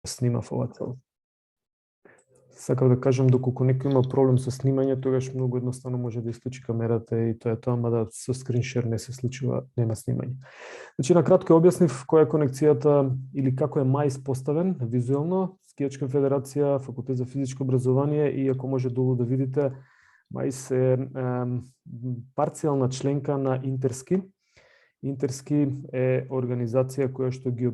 снимав ова цел. Сакав да кажам, доколку некој има проблем со снимање, тогаш многу едноставно може да исклучи камерата и тоа е тоа, мада со скриншер не се случува, нема снимање. Значи, на кратко објаснив која е конекцијата или како е МАИС поставен визуелно, Скијачка федерација, Факултет за физичко образование, и ако може долу да видите, МАИС е парцијална членка на Интерски. Интерски е организација која што ги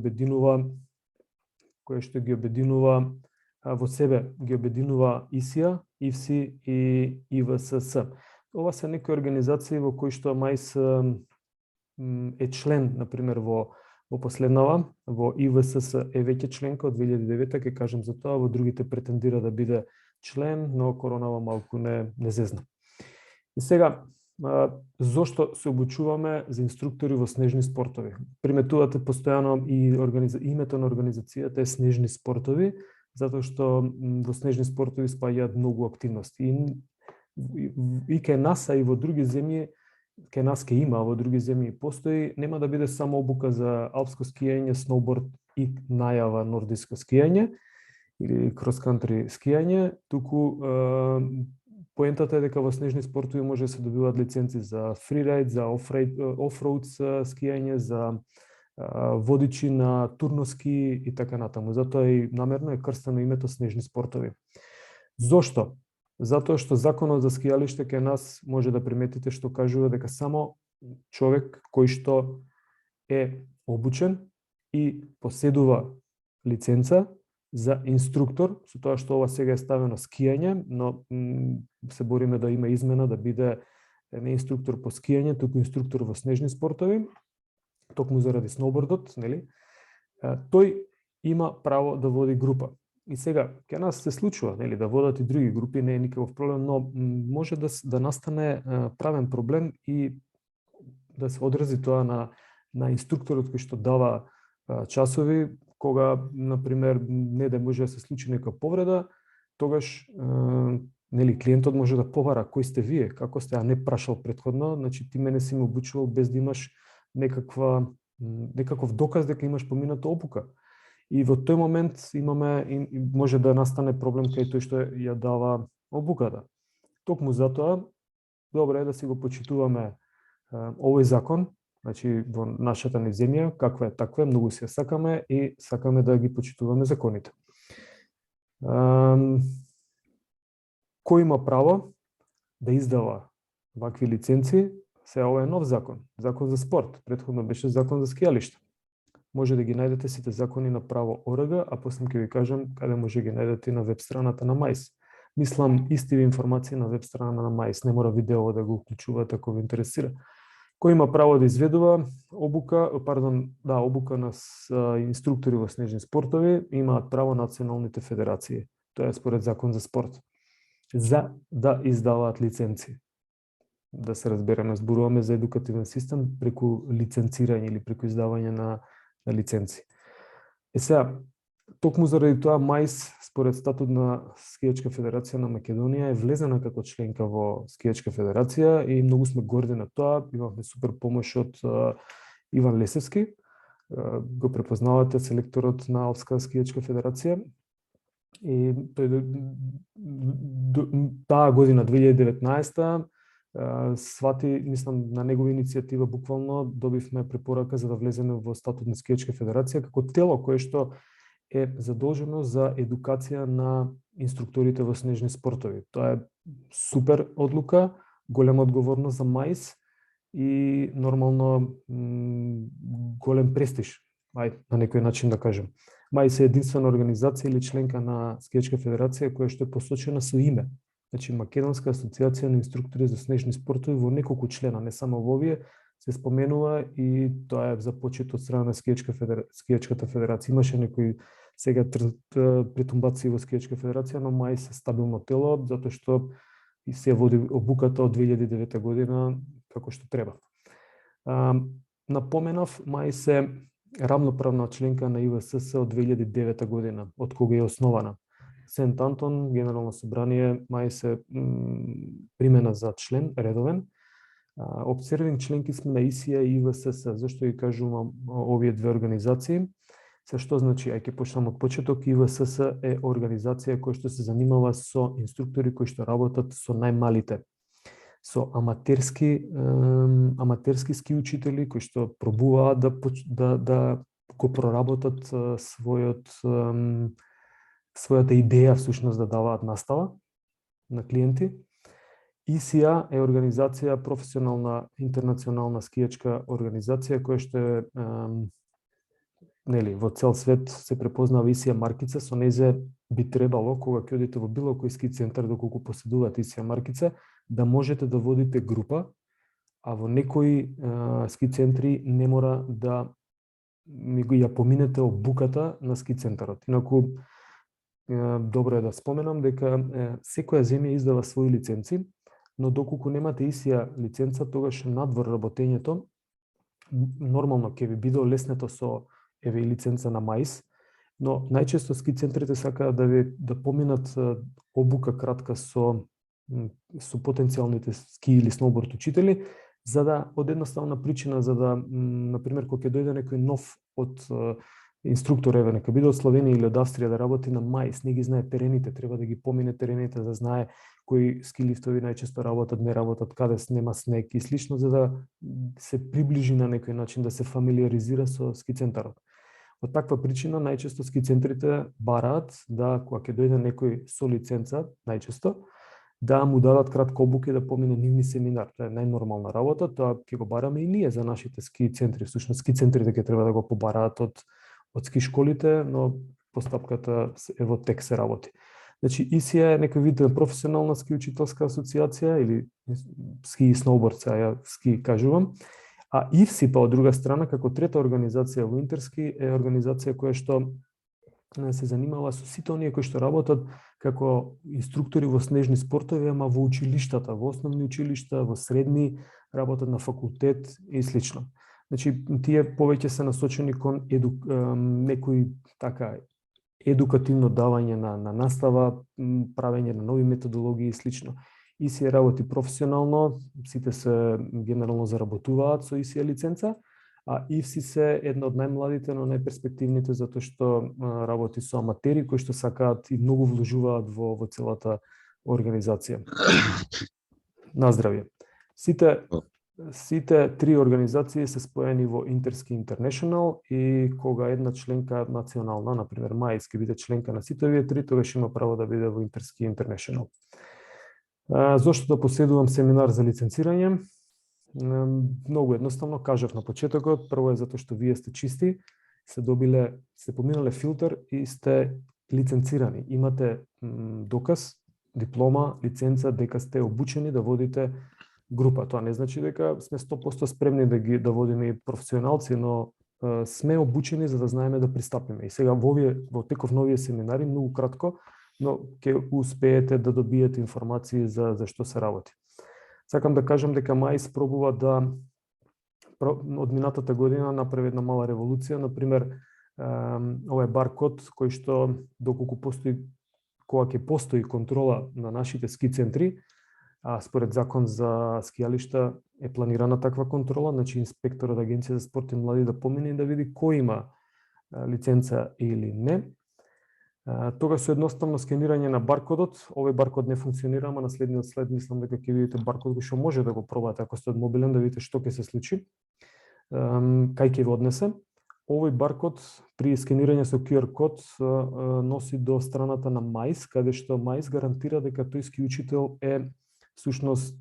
обединува во себе, ги обединува ИСИА, ИФСИ и ИВСС. Ова се некои организации во кои што МАИС е член, например, во последнава, во ИВСС е веќе членка од 2009, ќе кажам за тоа, во другите претендира да биде член, но коронава малку не зезна. И сега, зошто се обучуваме за инструктори во снежни спортови? Приметувате постојано и името на организацијата е Снежни спортови, затоа што во снежни спортови спаѓаат многу активности. И кај нас, а и во други земји, кај нас ке има, во други земји постои, нема да биде само обука за алпско скијање, сноуборд и најава нордиско скијање или крос-кантри скијање, туку поентата е дека во снежни спортови може да се добиваат лиценци за фрирајд, за офроуд скијање, за водичи на турноски и така натаму. Затоа и намерно е крстено името Снежни спортови. Зошто? Затоа што законот за скијалиште кај нас може да приметите што кажува дека само човек кој што е обучен и поседува лиценца за инструктор, со тоа што ова сега е ставено скијање, но се бориме да има измена, да биде не инструктор по скијање, туку инструктор во снежни спортови, токму заради сноубордот, нели? Тој има право да води група. И сега, кај нас се случува, нели, да водат и други групи, не е никаков проблем, но може да настане правен проблем и да се одрази тоа на инструкторот кој што дава часови, кога, например, не да може да се случи нека повреда, тогаш нели, клиентот може да побара кој сте вие, како сте, а не прашал претходно, значи ти мене си ме обучувал без да имаш некаков доказ дека имаш помината обука. И во тој момент може да настане проблем кај тој што ја дава обуката. Токму затоа, добро е да си го почитуваме овој закон, значи во нашата ни земја, каква е таква, многу се сакаме и сакаме да ги почитуваме законите. Кој има право да издава вакви лиценци? Се ова е нов закон, закон за спорт, претходно беше закон за скијалиште. Може да ги најдете сите закони на право ОРГ, а после ќе ви кажам каде може да ги најдете на веб страната на МАИС. Мислам исти информации на веб страна на МАИС, не мора видео да го уклучувате ако ви интересира. Кој има право да изведува обука на инструктори во снежни спортови, имаат право националните федерации. Тоа е според закон за спорт. За да издаваат лиценци. Да се разбереме, зборуваме за едукативен систем преку лиценцирање или преку издавање на лиценци. Сега, токму заради тоа МАИС, според статут на Скијачка федерација на Македонија, е влезена како членка во Скијачка федерација и многу сме горди на тоа. Имавме супер помош од Иван Лесевски, го препознавате, селекторот на Алпска скијачка федерација. И таа година, 2019, свати, мислам, на негова иницијатива буквално добивме препорака за да влеземе во статут на Скијачка федерација како тело кое што е задолжено за едукација на инструкторите во снежни спортови. Тоа е супер одлука, голема одговорност за МАИС и нормално голем престиж, на некој начин да кажем. МАИС е единствена организација или членка на Скијачка федерација која што е посочена со име. Значи, Македонска асоциација на инструктори за снежни спортови во неколку члена, не само во овие, се споменува и тоа е започето од страна на Скијачката федерација. Имаше некои сега притумбаци во Скијачка федерација, но МАИС е стабилно тело, затоа што и се води обуката од 2009 година како што треба. Напоменав, МАИС е рамноправна членка на ИВСС од 2009 година, од кога е основана. Сент Антон, Генерално собрание, МАИС е примена за член, редовен. Обсервинг членки сме на ИСИА и ИВСС. Зашто ги кажувам овие две организации? Се што значи, ќе почнам од почеток, ИВСС е организација која што се занимава со инструктори кои што работат со најмалите, со аматерски ски учители кои што пробуваат да го проработат својата идеја всушност да даваат настава на клиенти. ISIA е организација, професионална интернационална скијачка организација која што е во цел свет се препознава ISIA маркица, со нејзе би требало кога ќе одите во било кој ски центар доколку поседувате ISIA маркица да можете да водите група, а во некои ски центри не мора да ја поминете обуката на ски центарот. Инаку добро е да споменам дека секоја земја издава своји лиценци, но доколку немате ISIA лиценца, тогаш надвор работењето нормално ќе ви биде олеснето со и лиценца на МАИС, но најчесто ски центрите сакаат да поминат обука кратка со потенцијалните ски или сноуборд учители, за да од едноставна причина, за да например кога ќе дојде некој нов од инструктор, нека биде од Словенија или од Австрија да работи на МАИС, не ги знае терените, треба да ги помине терените, да знае кои ски лифтови најчесто работат, не работат, каде нема снег и слично, за да се приближи на некој начин, да се фамилиаризира со ски центарот. Од таква причина најчесто ски центрите бараат да кога ќе дојде некој со лиценца, најчесто да му дадат кратко обука и да помине нивни семинар. Тоа е најнормална работа, тоа ќе го бараме и ние за нашите ски центри. Всушност ски центрите ќе треба да го побараат од ски школите, но постапката е во тек се работи. Значи, ISIA е некој вид професионална ски учителска асоциација или ски и сноуборд, ја ски кажувам. А IFSI, па од друга страна, како трета организација во Интерски, е организација која што се занимава со сите оние кои што работат како инструктори во снежни спортови, ама во училиштата, во основни училишта, во средни, работат на факултет и слично. Значи, тие повеќе се насочени кон некои така едукативно давање на настава, правење на нови методологии и слично. ISIA работи професионално, сите се генерално заработуваат со ISIA лиценца, а IFSI се една од најмладите, но најперспективните, затоа што работи со аматери кои што сакаат и многу вложуваат во целата организација. На здравје. Сите три организации се споени во Интерски International и кога една членка национална, например МАИС, ќе биде членка на сите овие три, тогаш има право да биде во Интерски International. Зошто да поседувам семинар за лиценцирање? Многу едноставно, кажав на почетокот, прво е затоа што вие сте чисти, сте поминале филтер и сте лиценцирани. Имате доказ, диплома, лиценца, дека сте обучени да водите група. Тоа не значи дека сме 100% спремни да водиме и професионалци, но сме обучени за да знаеме да пристапиме. И сега во теков на овие семинари, многу кратко, но ќе успеете да добиете информации за што се работи. Сакам да кажам дека МАИС пробува да од минатата година направи една мала револуција, например овој баркод кој што доколку кога ќе постои контрола на нашите ски центри, а според закон за скијалишта е планирана таква контрола, значи инспектор од Агенција за спорт и млади да помине и да види кој има лиценца или не. Тога со едноставно скенирање на баркодот, овој баркод не функционира, ама на следниот след мислам дека ќе видите баркод кој што може да го пробате ако сте мобилен, да видите што ќе се случи, кај ќе ви однесе. Овој баркод при скенирање со QR код носи до страната на МАИС, каде што МАИС гарантира дека тој ски учител е всушност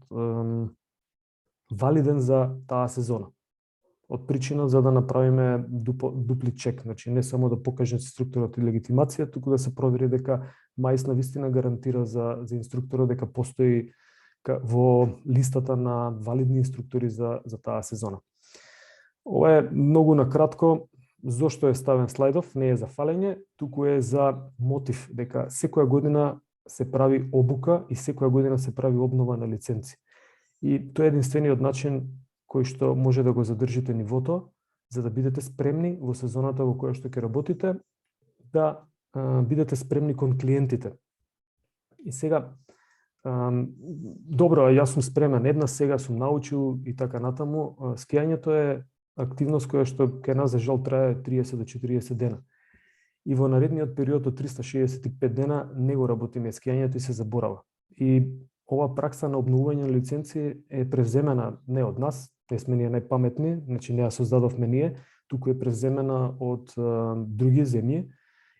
валиден за таа сезона. Од причина за да направиме дупли чек, значи не само да покаже инструкторот и легитимација, туку да се провери дека МАИС навистина гарантира за инструкторот дека постои во листата на валидни инструктори за таа сезона. Ова е многу накратко зошто е ставен слайдов, не е за фалење, туку е за мотив дека секоја година се прави обука и секоја година се прави обнова на лиценци. И тоа е единствениот начин кој што може да го задржите нивото, за да бидете спремни во сезоната во која што ќе работите, да бидете спремни кон клиентите. И сега, добро, јас сум спремен, една сега сум научил и така натаму, скијањето е активност која што кај нас за жал трае 30 до 40 дена. и во наредниот период од 365 дена не го работиме скијањето и се заборава. И ова пракса на обновување на лиценци е превземена не од нас, не сме ние најпаметни, значи не ја создадовме ние, туку е превземена од други земји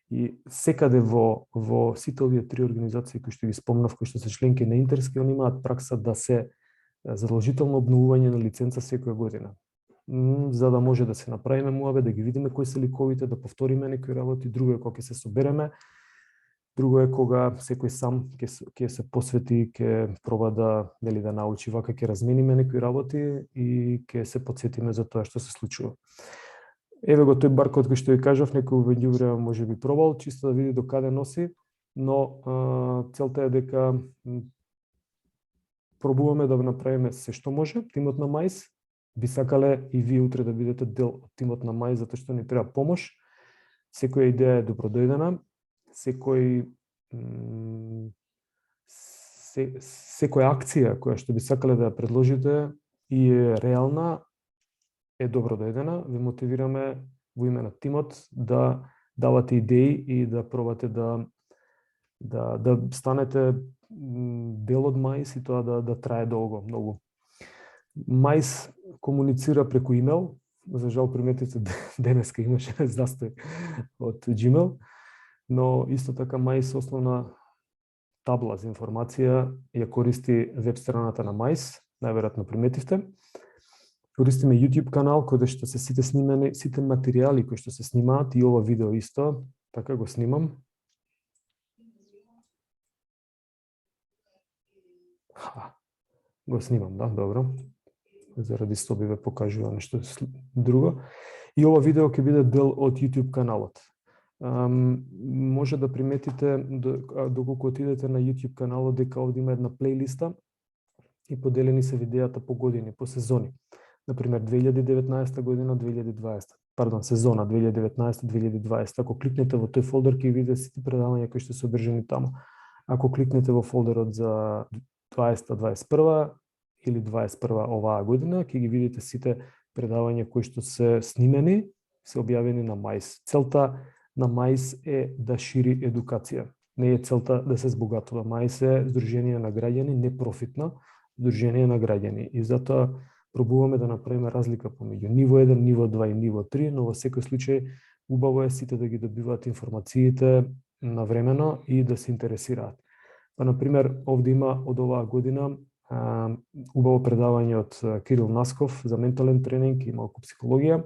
и секаде во сите овие три организации кои што ги спомнав, кои што се членки на Интерски, они имаат пракса да се задолжително обновување на лиценца секоја година. За да може да се направиме муабе, да ги видиме кои се ликовите, да повториме некои работи, друго е кога ќе се собереме, друго е кога секој сам ќе се посвети, ќе проба да научи вака, ќе размениме некои работи и ќе се потсетиме за тоа што се случува. Еве го тој баркод кој што ви кажав, некој во време може би пробал, чисто да види до каде носи, но целта е дека пробуваме да направиме се што може. Тимот на Мајс би сакале и вие утре да бидете дел од тимот на Мајс, затоа што ни треба помош. Секоја идеја е добродојдена, секоја акција која што би сакале да ја предложите и е реална, е добродојдена. Ве мотивираме во име на тимот да давате идеи и да пробате да станете дел од Мајс и тоа да трае долго, многу. Мајс комуницира преку имейл, за жал приметите денеска имаше застој од Gmail, но исто така Мајс основна табла за информација ја користи веб страната на Мајс, најверојатно приметивте. Користиме YouTube канал каде што се сите материјали кои што се снимаат и ова видео исто, така го снимам. Го снимам, да, добро. Заради соби ве покажува нешто друго. И ова видео ќе биде дел од YouTube каналот. Може да приметите, доколку отидете на YouTube каналот, дека овде има една плейлиста и поделени се видеата по години, по сезони. Например, 2019 година, 2020. Пардон, сезона 2019-2020. Ако кликнете во тој фолдер, ќе видите сите предавања кои што се одржани таму. Ако кликнете во фолдерот за 2021 или 21 оваа година, ќе ги видите сите предавања кои што се снимени, се објавени на Мајс. Целта на Мајс е да шири едукација. Не е целта да се збогатува. Мајс е здружение на граѓани, непрофитно здружение на граѓани. И затоа пробуваме да направиме разлика помеѓу ниво 1, ниво 2 и ниво 3, но во секој случај убаво е сите да ги добиваат информациите навремено и да се интересираат. Па, например, овде има од оваа година убаво предавање од Кирил Насков за ментален тренинг и малку психологија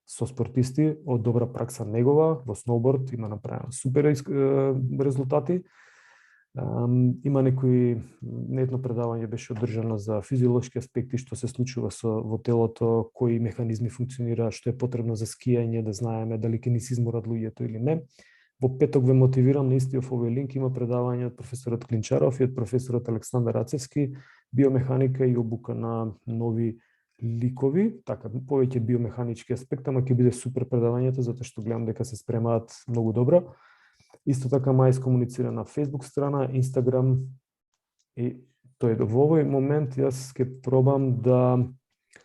со спортисти од добра пракса негова, во сноуборд има направено супер резултати. Има едно предавање беше одржано за физиолошки аспекти, што се случува во телото, кои механизми функционира, што е потребно за скијање, да знаеме дали ќе ни се изморат луѓето или не. Во петок ве мотивирам, на истиот овој линк има предавање од професорот Клинчаров и од професорот Александар Рацевски, биомеханика и обука на нови ликови, така повеќе биомеханички аспект, ама ќе биде супер предавањето затоа што гледам дека се спремаат многу добро. Исто така Мајс комуницира на Facebook страна, Instagram и тој во овој момент јас ќе пробам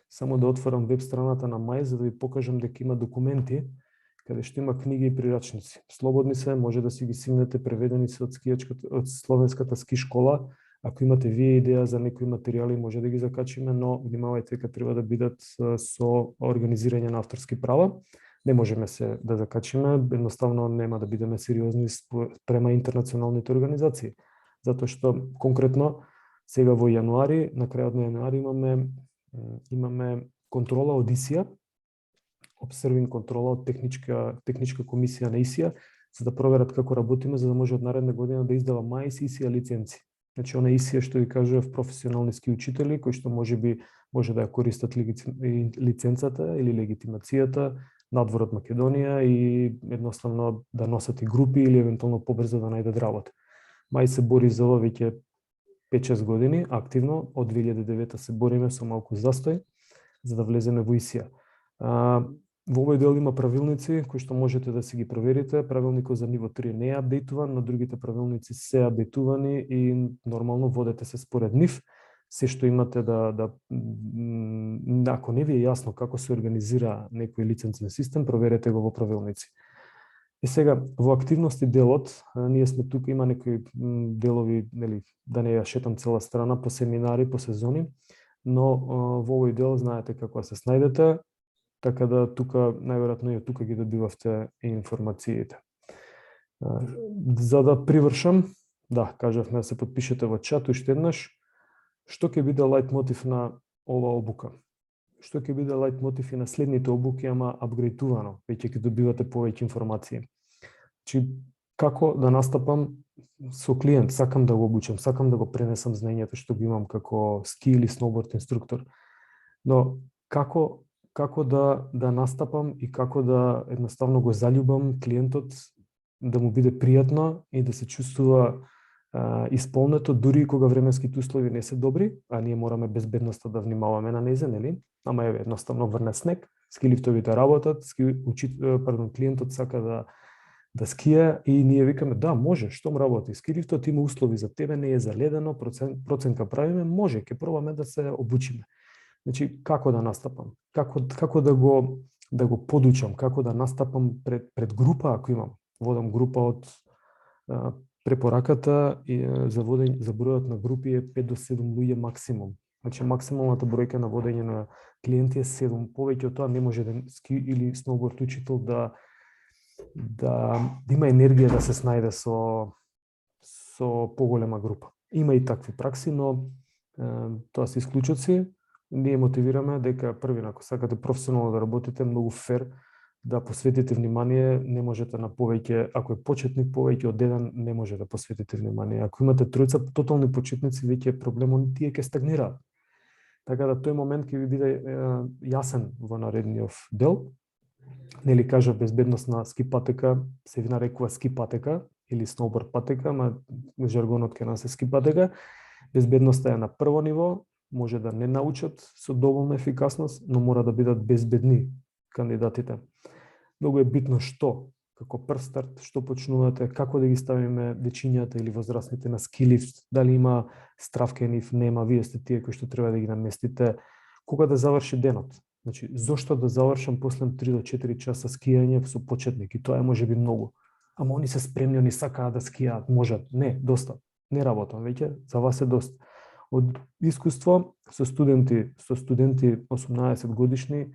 само да отворам веб страната на Мајс за да ви покажам дека има документи каде што има книги и прирачници. Слободни се, може да си ги симнете, преведени се од Словенската ски школа. Ако имате вие идеја за некои материјали, може да ги закачиме, но внимавајте дека треба да бидат со организирање на авторски права. Не можеме се да закачиме, едноставно нема да бидеме сериозни према интернационалните организации. Затоа што конкретно сега во јануари, на крајот на јануари имаме контрола од ИСИА, обсервинг контрола од техничка комисија на ИСИА, за да проверат како работиме, за да може од наредна година да издава Мајс ИСИА лиценци. Значи, она ИСИА што ви кажував професионални ски учители, кои што може да ја користат лиценцата или легитимацијата надвор од Македонија и едноставно да носат и групи или евентуално побрзо да најдат работа. Мајс се бори за ова веќе 5-6 години, активно, од 2009 се бориме со малку застој, за да влеземе во ИСИА. Во овој дел има правилници кои што можете да си ги проверите. Правилникот за ниво 3 не е апдейтуван, но другите правилници се апдейтувани и нормално водете се според нив. Се што имате ако не ви е јасно како се организира некој лиценцен систем, проверете го во правилници. И сега, во активности делот, ние сме тука, има некои делови, нели, да не ја шетам цела страна, по семинари, по сезони, но во овој дел знаете како се снајдете, така да тука, најверојатно и тука ги добивавте информациите. За да привршам, да, кажавме да се подпишете во чат уште еднаш, што ќе биде лајт мотив на ова обука? Што ќе биде лајт мотив и на следните обуки, ама апгрейтувано, веќе ќе добивате повеќе информации. Чи како да настапам со клиент, сакам да го обучам, сакам да го пренесам знаењето што го имам како ски или сноуборд инструктор. Но како да настапам и како да едноставно го заљубам клиентот, да му биде пријатно и да се чувствува исполнето, дури и кога временските услови не се добри, а ние мораме безбедноста да внимаваме на нејзе, нели? Ама еве едноставно врне снег, ски лифтовите работат, клиентот сака да скија и ние викаме да, може, штом работи. Ски лифтот има услови за тебе, не е заледено, проценка правиме, може, ќе пробаме да се обучиме. Значи, како да настапам? Како да го подучам? Како да настапам пред група, ако имам? Водам група од препораката за бројот на групи е 5 до 7 луѓе максимум. Значи, максималната бројка на водење на клиенти е 7. Повеќе од тоа не може да ски или сноуборд учител да има енергија да се снајде со поголема група. Има и такви пракси, но тоа се исклучоци. Ние мотивираме дека први, ако сакате професионално да работите, многу фер да посветите внимание, не можете на повеќе, ако е почетник, повеќе од еден не може да посветите внимание. Ако имате тројца тотални почетници, веќе проблемот тие ќе стагнираат. Така да тој момент ќе ви биде јасен во наредниот дел. Нели кажа безбедност на ски патека се нарекува ски патека или сноуборд патека, ама жаргонот ке нас е ски патека. Безбедноста е на прво ниво, може да не научат со доволна ефикасност, но мора да бидат безбедни кандидатите. Многу е битно што, како прв старт, што почнувате, како да ги ставиме дечињата или возрастните на ски лифт, дали има стравка нив, нема, вие сте тие кои што треба да ги наместите, кога да заврши денот. Значи, зошто да завршам после 3 до 4 часа скијање со почетник, и тоа е можеби многу. Ама они се спремни, они сакаат да скијаат, можат. Не, доста. Не работам веќе, за вас е доста. Од искуство со студенти 18 годишни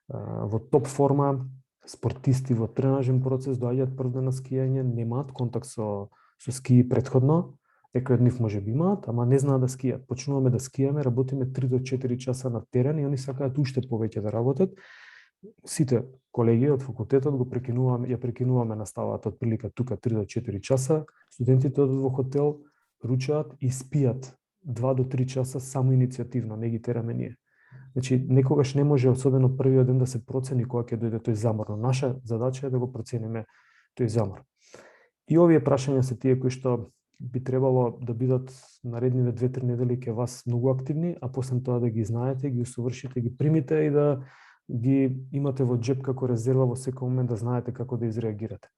во топ форма, спортисти во тренажен процес, доаѓаат прв ден на скијање, немаат контакт со ски предходно, некои од нив може би имаат, ама не знаат да скијат. Почнуваме да скијаме, работиме 3 до 4 часа на терен и они сакаат уште повеќе да работат. Сите колеги од факултетот ја прекинуваме наставата од прилика тука 3 до 4 часа, студентите одат во хотел, ручаат и спијат 2 до 3 часа само иницијативно, не ги тераме ние. Значи, некогаш не може, особено првиот ден, да се процени кога ќе дојде тој замор. Но наша задача е да го процениме тој замор. И овие прашања се тие кои што би требало да бидат наредниве 2-3 недели ке вас многу активни, а после тоа да ги знаете, ги усовршите, ги примите и да ги имате во джеб како резерва во секој момент да знаете како да изреагирате.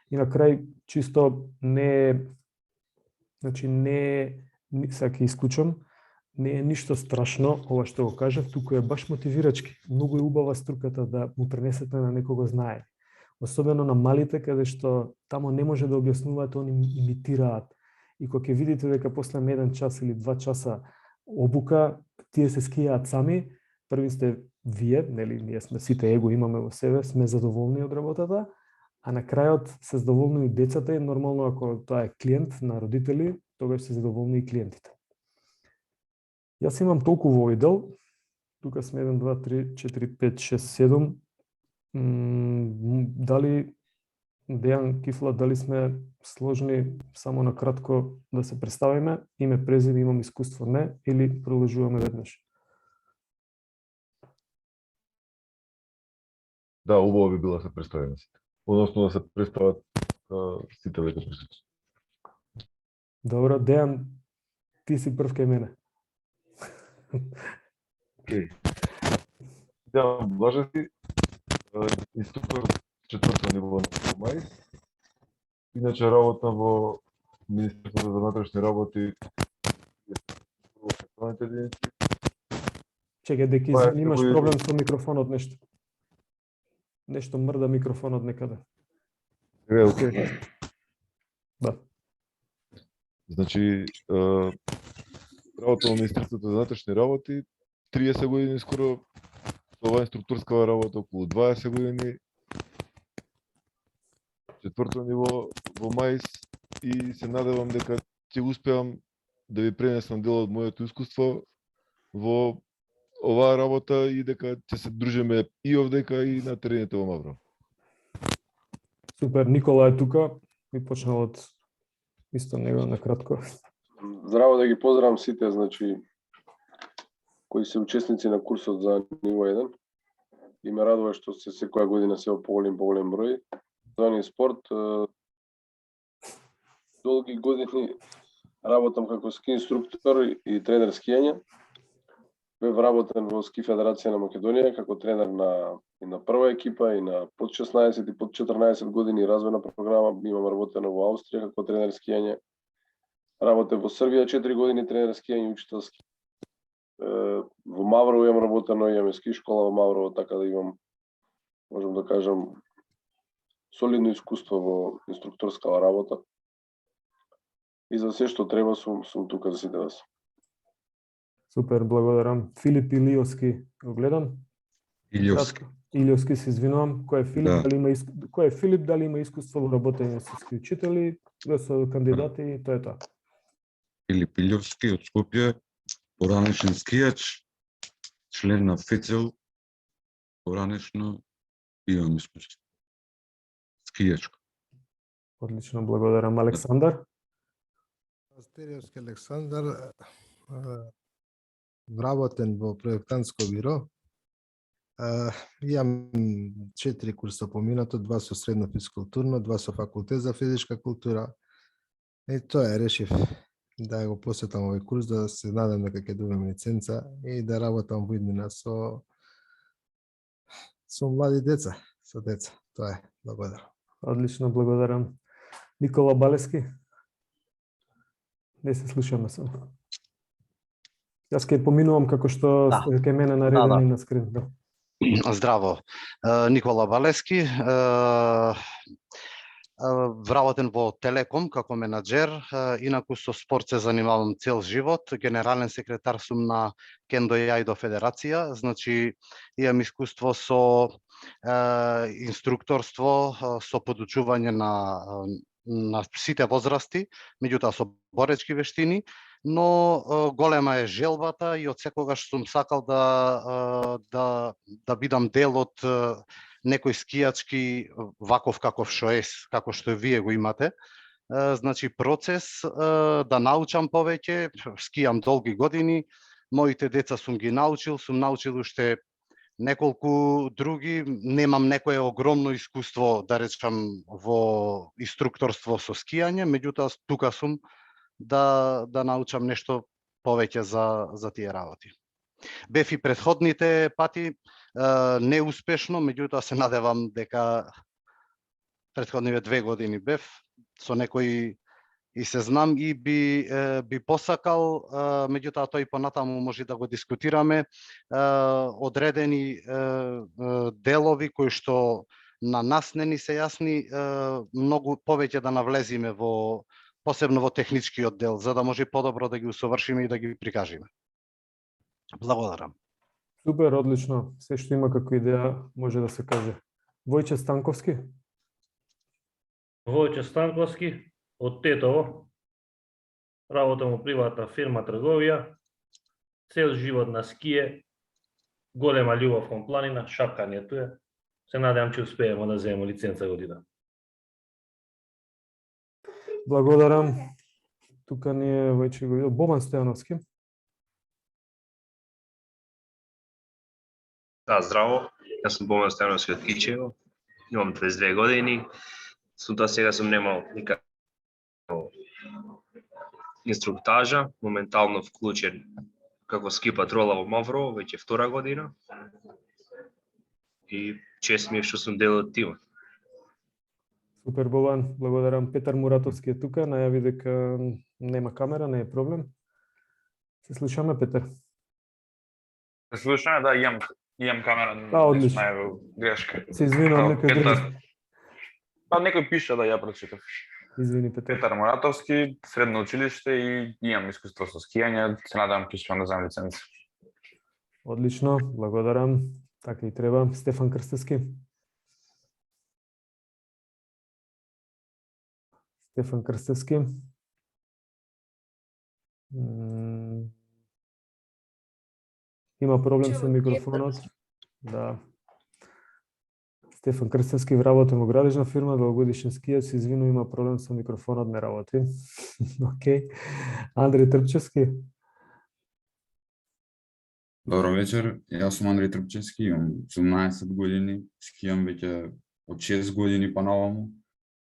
И на крај, чисто сега ќе исклучам, не е ништо страшно ова што го кажав, туку е баш мотивирачки. Многу е убава струката да му пренесете на некого знае. Особено на малите, каде што тамо не може да објаснуваат, они имитираат. И кога ќе видите дека после 1 час или 2 часа обука, тие се скијаат сами, први сте вие, нели, ние сме сите его имаме во себе, сме задоволни од работата, а на крајот се задоволни и децата и нормално ако тоа е клиент на родители, тогаш се задоволни и клиентите. Јас имам толку во овој дел, тука сме 1, 2, 3, 4, 5, 6, 7, дали Дејан Кифла, дали сме сложни само на кратко да се представиме, име, презиме, имам искуство, не, или продолжуваме веднаш? Да, убаво би било да се представиме сите. Односно да се представат сите веќе присутни. Добро, Дејан, ти си прв кај мене. Океј. Дејан Блажевски, инструктор 4-то ниво на МАИС. Иначе работам во Министерството за внатрешни работи, Чекај, дека извини, имаш проблем со микрофонот нешто. Нешто мрда микрофонот некаде. Окей. Да. Значи, работа во Министерството за внатрешни работи, 30 години скоро, ова инструкторска работа околу 20 години, четврто ниво во МАИС и се надевам дека ќе успеам да ви пренесам дел од моето искуство во оваа работа и дека ќе се дружиме и овдека и на терените во Мавро. Супер, Никола е тука. Би почнал од исто него на кратко. Здраво, да ги поздравам сите, значи, кои се учесници на курсот за ниво 1. И ме радува што се секоја година се поголем број. За ни спорт, долги години работам како ски инструктор и тренер скијање. Бев работен во Ски Федерација на Македонија како тренер и на прва екипа и на под 16 и под 14 години развојна програма. Имам работено во Австрија како тренер скијање. Работев во Србија 4 години тренер скијање и учителски. Во Маврово имам работено, имам ски школа во Маврово, така да имам, можам да кажам, солидно искуство во инструкторска работа. И за се што треба сум тука за сите вас. Супер, благодарам. Филип Илиовски го гледам. Илиовски. Илиовски, се извинувам. Кој е Филип? Да. Кој е Филип? Дали има искуство во работење со ски учители, со кандидати и тоа е тоа. Филип Илиовски од Скопје, поранешен скијач, член на ФЕЦЕЛ, поранешно имам искуство. Скијачко. Одлично, благодарам. Александар? Стериевски Александар, вработен во проектантско биро. Имам 4 курса поминато, 2 со средно физкултурно, 2 со факултет за физичка култура. И тоа е, решив да го посетам овој курс, да се надам дека ќе добиам лиценца и да работам во иднина со млади деца, со деца. Тоа е, благодарам. Одлично, благодарам. Никола Балески? Не се слушаме само. Јас ќе поминувам како што сте кај мене наредени на скрин. Да. Здраво. Никола Балески, вработен во Телеком како менаџер, инаку со спорт се занимавам цел живот. Генерален секретар сум на Кендо Јајдо Федерација, значи имам искуство со инструкторство, со подучување на сите возрасти, меѓутоа со боречки вештини, но голема е желбата и од секогаш сум сакал да бидам дел од некој скијачки ваков каков што е, како што вие го имате. Значи процес да научам повеќе, скијам долги години, моите деца сум ги научил уште неколку други, немам некое огромно искуство, да речам, во инструкторство со скијање, меѓутоа тука сум да научам нешто повеќе за тие работи. Бев и претходните пати неуспешно, меѓутоа се надевам дека претходниве 2 години бев со некои и се знам и би посакал, меѓутоа тој понатаму може да го дискутираме, одредени делови кои што на нас не ни се јасни, многу повеќе да навлезиме посебно во техничкиот дел, за да може подобро да ги усовршиме и да ги прикажеме. Благодарам. Супер, одлично. Се што има како идеја може да се каже. Војче Станковски? Војче Станковски, од Тетово. Работам во приватна фирма трговија. Цел живот на скије. Голема љубов кон планина, шапкање туе. Се надевам че успееме да земеме лиценца година. Благодарам. Тука ни е Војче го видел. Боман Стојановски. Да, здраво. Јас сум Боман Стојановски од Кичево. Имам 22 години. До сега сум немал никаква инструктажа, моментално вклучен како ски патрола во Маврово, веќе втора година. И чест ми е што сум дел од тимот. Супер, Боман, благодарам. Петар Муратовски е тука, најави дека нема камера, не е проблем. Се слушаме, Петар. Се слушаме, да, имам камера, одлично. не грешка. Се извинувам, нека грешка. Па некој пише да ја прочитав. Извини, Петар. Петар Моратовски, средно училиште и имам искуство со скијање, се надевам ќе успеам да земам лиценца. Одлично, благодарам. Така и треба. Стефан Крстевски. Стефан Крстевски. Има проблем со микрофонот. Да. Стефан Крстевски вработен во градежна фирма, долгогодишен скијач, се извинува, има проблем со микрофонот, не работи. Океј. Андреј Трпчевски. Добро вечер, јас сум Андреј Трпчевски, имам 18 години, скијам веќе од 6 години па наваму.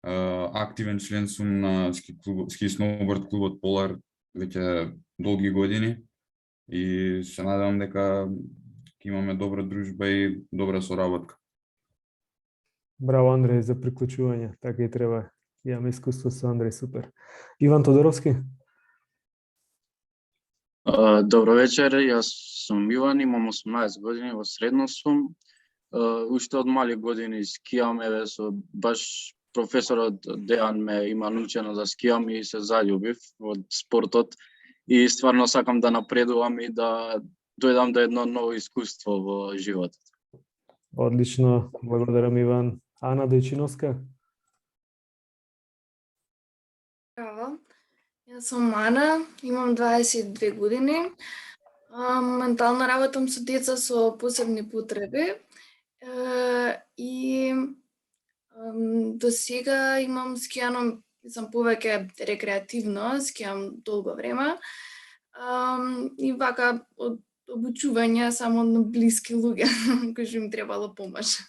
Активен член сум на ски сноуборд клубот Полар веќе долги години и се надевам дека ќе имаме добра дружба и добра соработка. Браво, Андреј, за приклучување. Така и треба. Имам искуство со Андреј, супер. Иван Тодоровски. Добро вечер, јас сум Иван, имам 18 години, во средно сум. Уште од мали години скијам, еве со баш професорот Дејан ме има научено да скијам и се заљубив од спортот и стварно сакам да напредувам и да дојдам до едно ново искуство во животот. Одлично, благодарам Иван. Ана Дојчиновска. Браво. Јас сум Ана, имам 22 години. Моментално работам со деца со посебни потреби и до сега имам скијано, сум повеќе рекреативно, скијам долго време и вака од обучување само на блиски луѓе кои што им требало помош.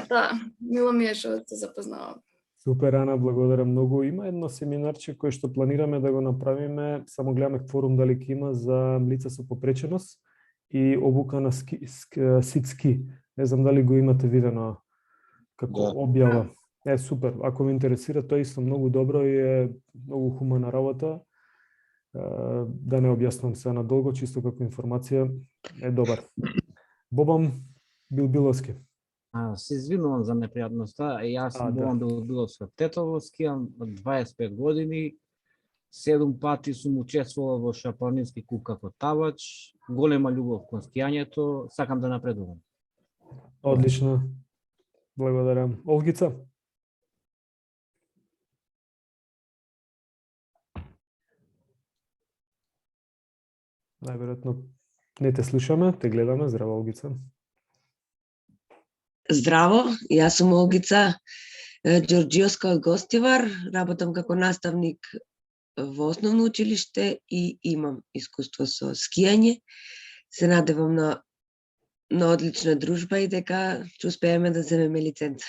Да, мило ми е што се запознавам. Супер, Ана, благодарам многу. Има едно семинарче кој што планираме да го направиме, само гледаме форум дали ќе има за лица со попреченост и обука на сит-ски. Не знам дали го имате видено како објава. Супер, ако ме интересира, тоа исто многу добро и е многу хумана работа. Да не објаснам се надолго, чисто како информација е добар. Бобан Билбиловски. Се извинувам за непријатноста. Јас сум Бобан Билбиловски од Тетово, скијам од 25 години. 7 пати сум учествувал во шапланински клуб како тавач. Голема љубов кон скијањето, сакам да напредувам. Одлично. Благодарам. Олгица? Најверојатно не те слушаме, те гледаме. Здраво, Олгица. Здраво, јас сум Олгица Ѓорџиевска од Гостивар, работам како наставник во основно училиште и имам искуство со скијање. Се надевам на одлична дружба и дека ќе успееме да земеме лиценца.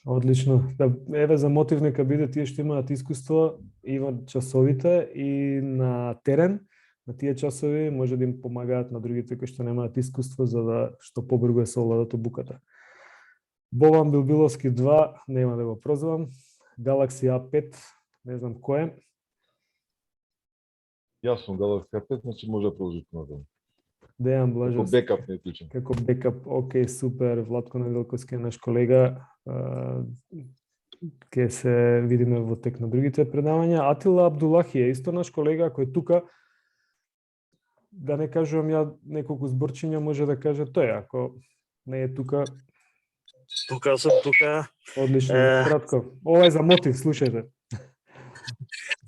Одлично. Да, еве за мотив нека биде тие што имаат искуство и во часовите и на терен. На тие часови може да им помагаат на другите кои што немаат искуство за да што побрзо се овладат обуката. Бобан Билбиловски 2, нема да го прозвам. Galaxy A5, не знам кој е. Јас сум Galaxy A5, значи може да продолжите натаму. Дејан Блажевски. Како бекап не клучен. Како бекап, окей, супер. Владко Неделковски е наш колега. Ке се видиме во тек на другите предавања. Атила Абдулахи е исто наш колега кој тука, да не кажувам ја неколку зборчиња, може да каже тој, ако не е тука. Тука сум, тука. Одлично, кратко. Ова е за мотив, слушајте.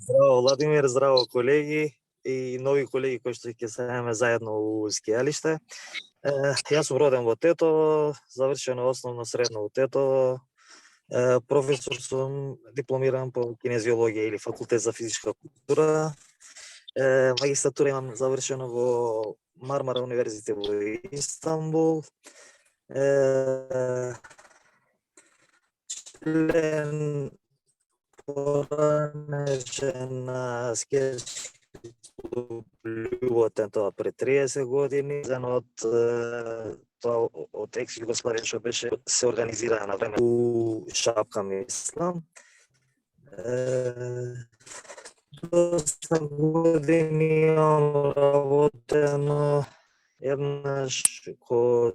Здраво, Владимир, здраво, колеги и нови колеги кои што ќе се заедно у скијалиште. Јас сум роден во Тетово, завршено основно средно во Тетово. Професор сум, дипломиран по кинезиологија или факултет за физичка култура. Магистратура имам завршено во Мармара универзитет во Истанбул. Член поранешен на скијачки клуб Љуботен, тоа пред 30 години. Од тоа од екс-Југославија што беше се организира на време у Шапка, мислам. Доста години имам работено еднаш ко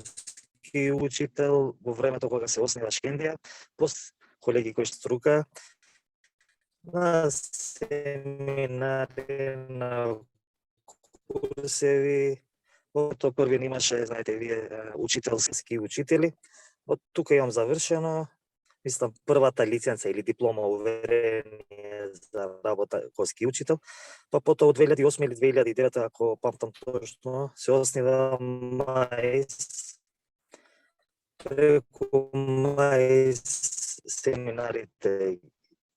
ски учител во времето кога се оснива Шкендија. колеги кои што струка на семинари, на курсеви. Тоа првен имаше, знаете, вие учителски учители. Од тука имам завршено, мислам, првата лиценца или диплома уверение за работа како ски учител. Па потоа од 2008 или 2009, ако памтам точно, се оснива МАИС. Преку МАИС семинарите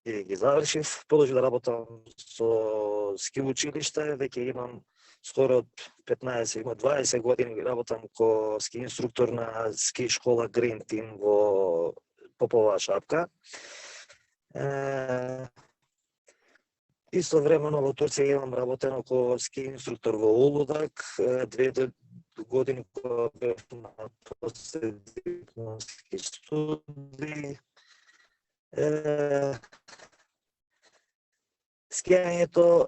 ги завршив, продолжив да работам со ски училиште, веќе имам скоро од 15-20 години работам ко ски инструктор на ски школа Green Team во Попова Шапка. Истовремено во Турција имам работено ко ски инструктор во Улудак, 2 години кога бев на постдипломски студии. Скијањето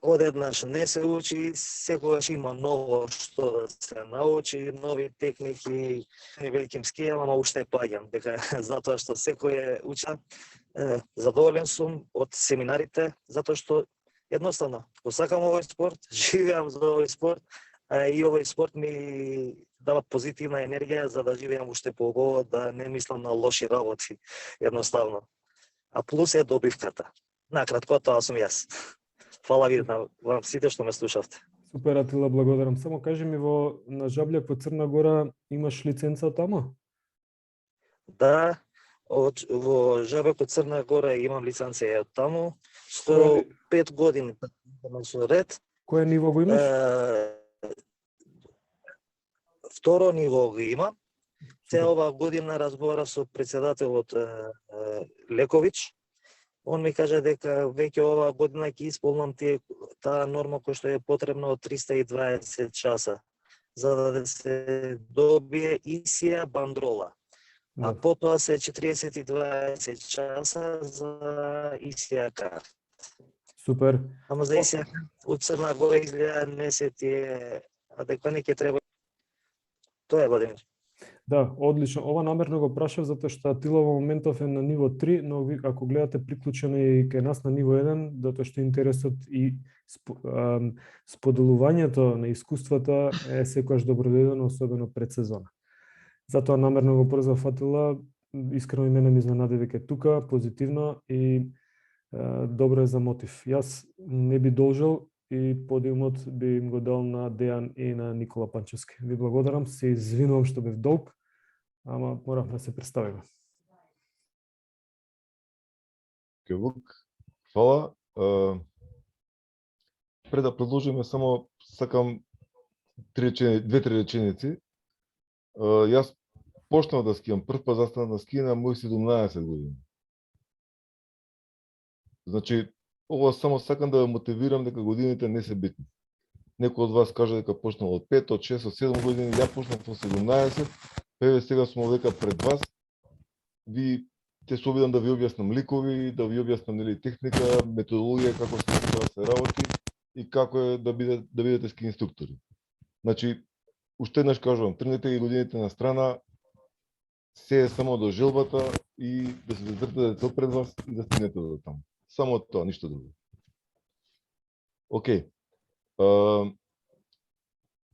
одеднаш не се учи, секогаш има ново што да се научи, нови техники, не великим скијам, ама уште паѓам, дека затоа што секој е уча. Задоволен сум од семинарите, затоа што едноставно, го сакам овој спорт, живеам за овој спорт, а и овој спорт ми дава позитивна енергија за да живеам уште поубаво, да не мислам на лоши работи, едноставно. А плюс е добивката. Накратко, тоа сум јас. Фала ви на вам сите што ме слушавте. Супер, Атила, благодарам. Само кажи ми, на Жабљак во Црна Гора имаш лиценца тамо? Да, во Жабljak во Црна Гора имам лиценција од таму. Скоро 5 години со ред. Кое ниво го имаш? Второ ниво го имам. Оваа година разговарав со председателот Лекович. Он ми кажа дека веќе оваа година ќе исполнам таа норма која што е потребна од 320 часа за да се добие ИСИА бандрола. А потоа се 40-20 часа за ИСИА карт. Супер. Ама за ИСИА од Црна Гора изгледа не се тие адекватни, ќе треба. Тоа е, Владимир. Да, одлично. Ова намерно го прашав затоа што Атила во моментов е на ниво 3, но ако гледате приклучено и кај нас на ниво 1, затоа што интересот и споделувањето на искуствата е секогаш добродојдено, особено пред сезона. Затоа намерно го прозвав Атила, искрено и мене ми изненади дека е тука, позитивно и добро е за мотив. Јас не би должел и подиумот би им го дал на Дејан и на Никола Панчевски. Ви благодарам, се извинувам што бев долг, ама морам да се представиме. Фала. Пред да продолжиме, само сакам 2-3 реченици. Јас почнав да скијам, прв пат застанав на ски на мои 17 години. Значи, ова само сакам да мотивирам дека годините не се битни. Некој од вас кажа дека почнал од 5, од 6, од 7 години, ја почнав од 17, еве сега сум овдека пред вас. Ви те се обидам да ви објаснам ликови, да ви објаснам нели техника, методологија како се работи и како е да бидете ски инструктори. Значи, уште еднаш кажувам, тргнете ги годините на страна, се е само до желбата и да се зазртате пред вас и да стигнете до таму. Само тоа, ништо друго. Океј.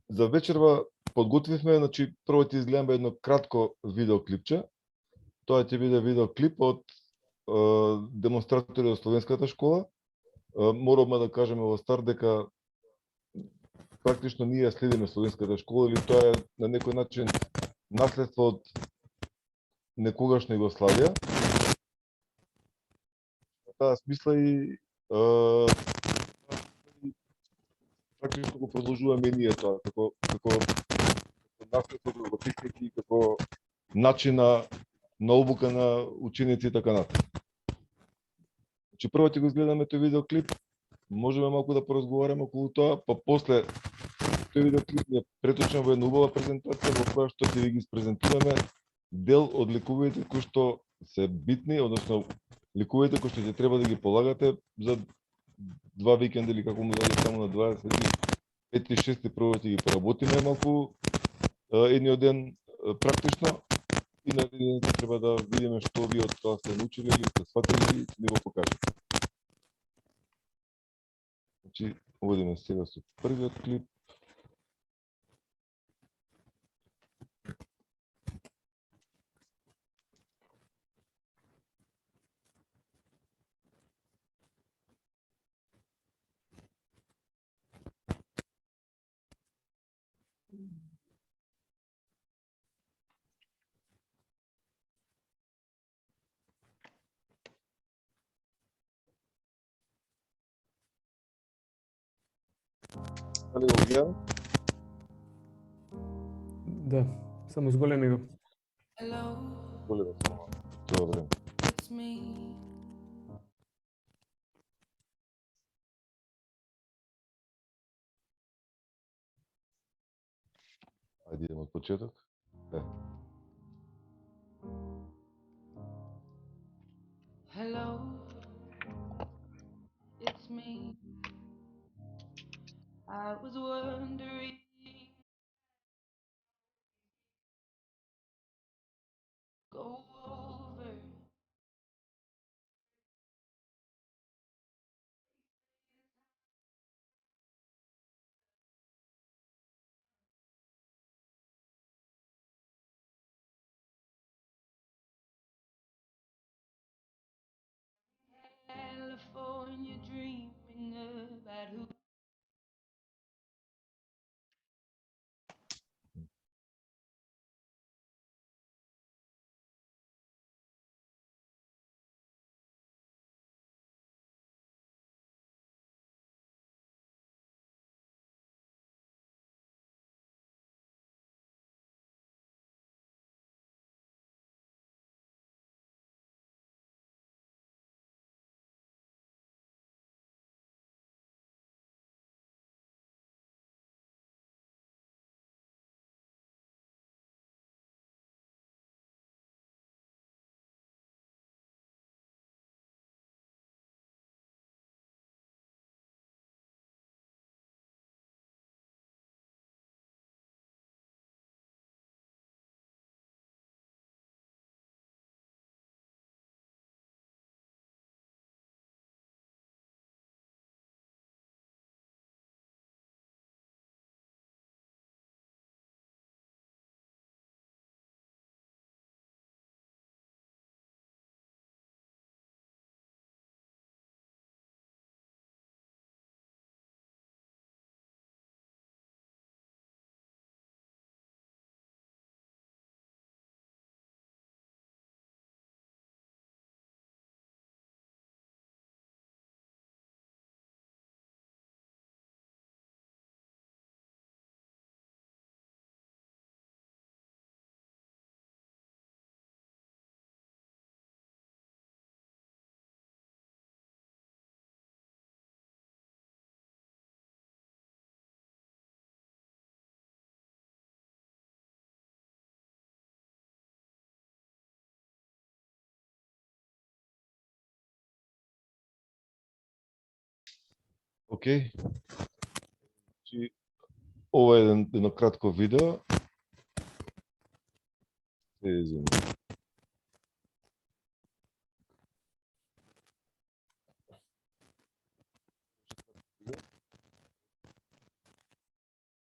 За вечерва подготвивме, значи прво ќе изгледаме едно кратко видеоклипче. Тоа ќе биде видеоклип од демонстратори од Словенската школа. Мораме да кажеме во старт дека практично ние следиме Словенската школа или тоа е на некој начин наследство од некогашна Југославија. Таа смисла и практично го продолжуваме ние тоа, како наследство, како техники, како начин на обука на ученици и така натаму. Значи прво ќе го изгледаме тој видеоклип, можеме малку да поразговараме околу тоа, па после тој видеоклип е преточен во една убава презентација во која што ќе ви ги испрезентираме дел од ликовите кои што се битни, односно ликовите кои што ќе треба да ги полагате за 2 викенди или како му даде само на 25-6 прво ќе ги поработиме малку едниот ден практично И на видењето треба да видиме што вие од тоа сте научили или сте сватили и да го покажете. Значи, одиме сега со првиот клип. Дали го гледам? Да, само зголеми го. Големо само. Добре. Ајде идемо од почеток. Hello, it's me. I was wondering. Go over. California dreaming about who. Океј. Значи, ова е едно кратко видео. Се извинувам.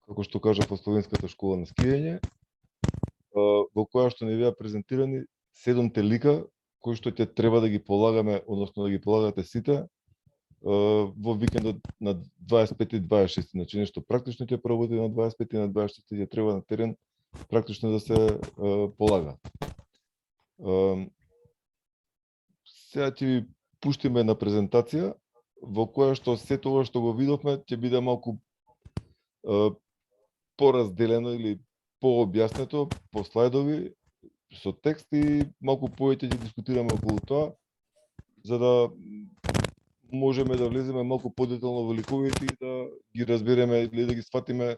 Како што кажа по Словенската школа на скијање, во која што не беа презентирани 7 лика кои што ќе треба да ги полагаме, односно да ги полагате сите во викендот на 25 и 26. Значи нешто практично ќе поработи на 25 и на 26 ќе треба на терен практично да се полага. Сега ќе ви пуштиме една презентација во која што сето ова што го видовме ќе биде малку поразделено или пообјаснето по слайдови со текст и малку повеќе ќе дискутираме околу тоа за да можеме да влеземе малку подетално во ликовите и да ги разбереме или да ги сфатиме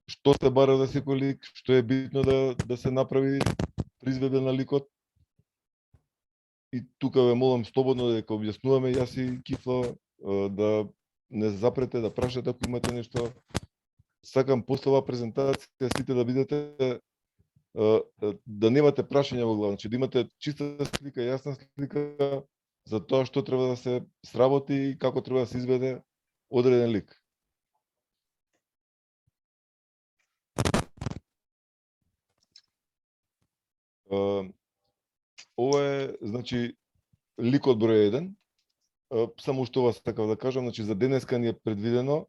што се бара за секој лик, што е битно да се направи при изведе на ликот. И тука ве молам слободно дека објаснуваме, јас и Кифла, да не запрете, да прашате ако имате нешто. Сакам после оваа презентација сите да бидете да немате прашања во глава, значи да имате чиста слика, јасна слика за тоа што треба да се сработи и како треба да се изведе одреден лик. Ова е, значи, ликот број 1. Само што вас сакав да кажам, значи за денеска ни е предвидено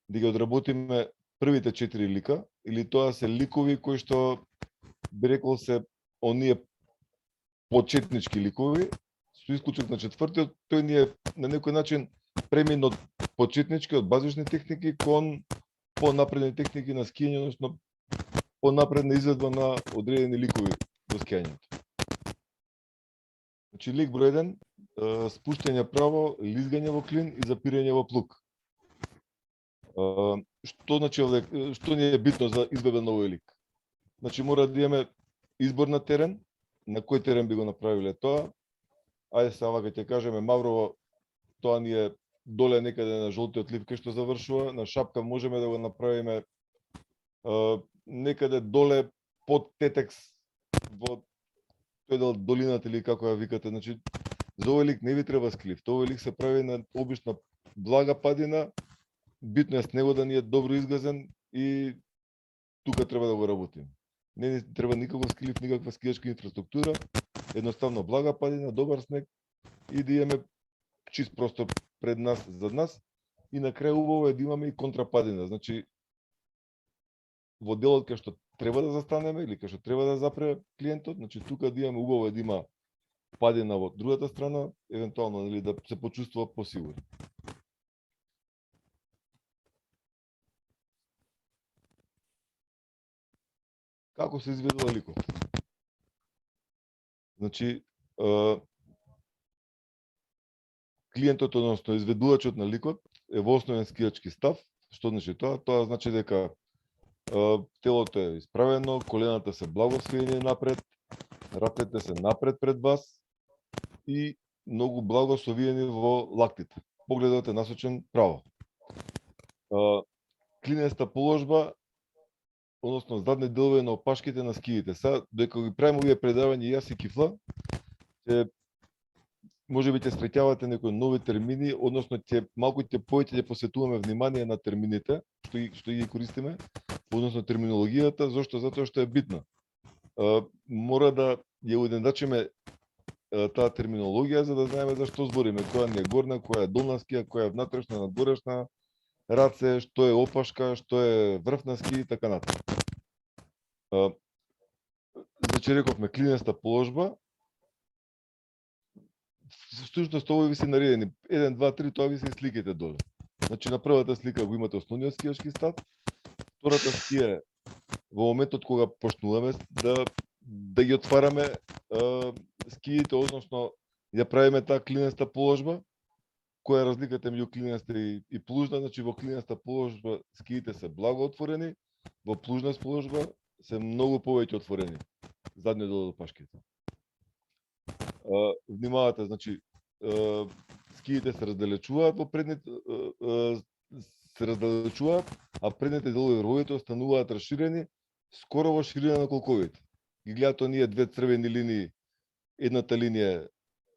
да ги одработиме првите 4 лика, или тоа се ликови кои што би рекол се оние почетнички ликови, со исклучок на четвртиот, тој ни е на некој начин премин од почетнички, од базични техники кон понапредни техники на скијање, односно понапредна изведба на одредени ликови во скијањето. Значи лик број 1, спуштање право, лизгање во клин и запирање во плуг. Што значи овде, што ни е битно за изведба на овој лик? Значи мора да имаме избор на терен, на кој терен би го направиле тоа. Ајде сега вака ќе кажеме Маврово, тоа ни е доле некаде на жолтиот лив кај што завршува, на Шапка можеме да го направиме некаде доле под Тетекс во тој дел долината или како ја викате. Значи за овој лик не ви треба склифт, овој лик се прави на обична блага падина, битно е снегот да ни е добро изгазен и тука треба да го работиме. Не ни треба никаков склифт, никаква скијачка инфраструктура, едноставно блага падина, добар снег и да имаме чист простор пред нас, зад нас и на крај убаво е да имаме и контрападина. Значи во делот кај што треба да застанеме или кај што треба да запре клиентот, значи тука да имаме убаво да има падина во другата страна, евентуално или да се почувствува посигурно. Како се изведува ликот? Значи, клиентот, односно изведувачот на ликот, е во основен скијачки став. Што значи тоа? Тоа значи дека телото е исправено, колената се благо свиени напред, рапете се напред пред вас и многу благо совиени во лактите. Погледот е насочен право. Клинеста положба, односно задни делови на опашките на скиите. Сега, дека ги правиме овие предавања јас и Кифла, можеби ќе среќавате некои нови термини, односно малку повеќе ќе посветуваме внимание на термините, што ги користиме, односно терминологијата, зошто? Затоа што е битна. Мора да ја уеднаквиме таа терминологија за да знаеме за што збориме, која ни е горна, која е долна скија, која е внатрешна, надворешна, раце, што е опашка, што е врв на ски и така натаму. Значи рековме клинеста положба. Всушност овој ви се наредени 1, 2, 3, тоа ви се сликите доле. Значи на првата слика го имате основниот скијачки став, втората скија во моментот кога почнуваме да ги отвараме скиите, односно ја правиме таа клинеста положба. Која е разликата меѓу клинеста и плужна? Значи во клинеста положба скиите се благо отворени, во плужна положба се многу повеќе отворени задниот дел од опашките. Внимавате, значи скиите се разделечуваат во предните а предните делови врвовите остануваат расширени скоро во ширина на колковите. Ги гледате оние две црвени линии, едната линија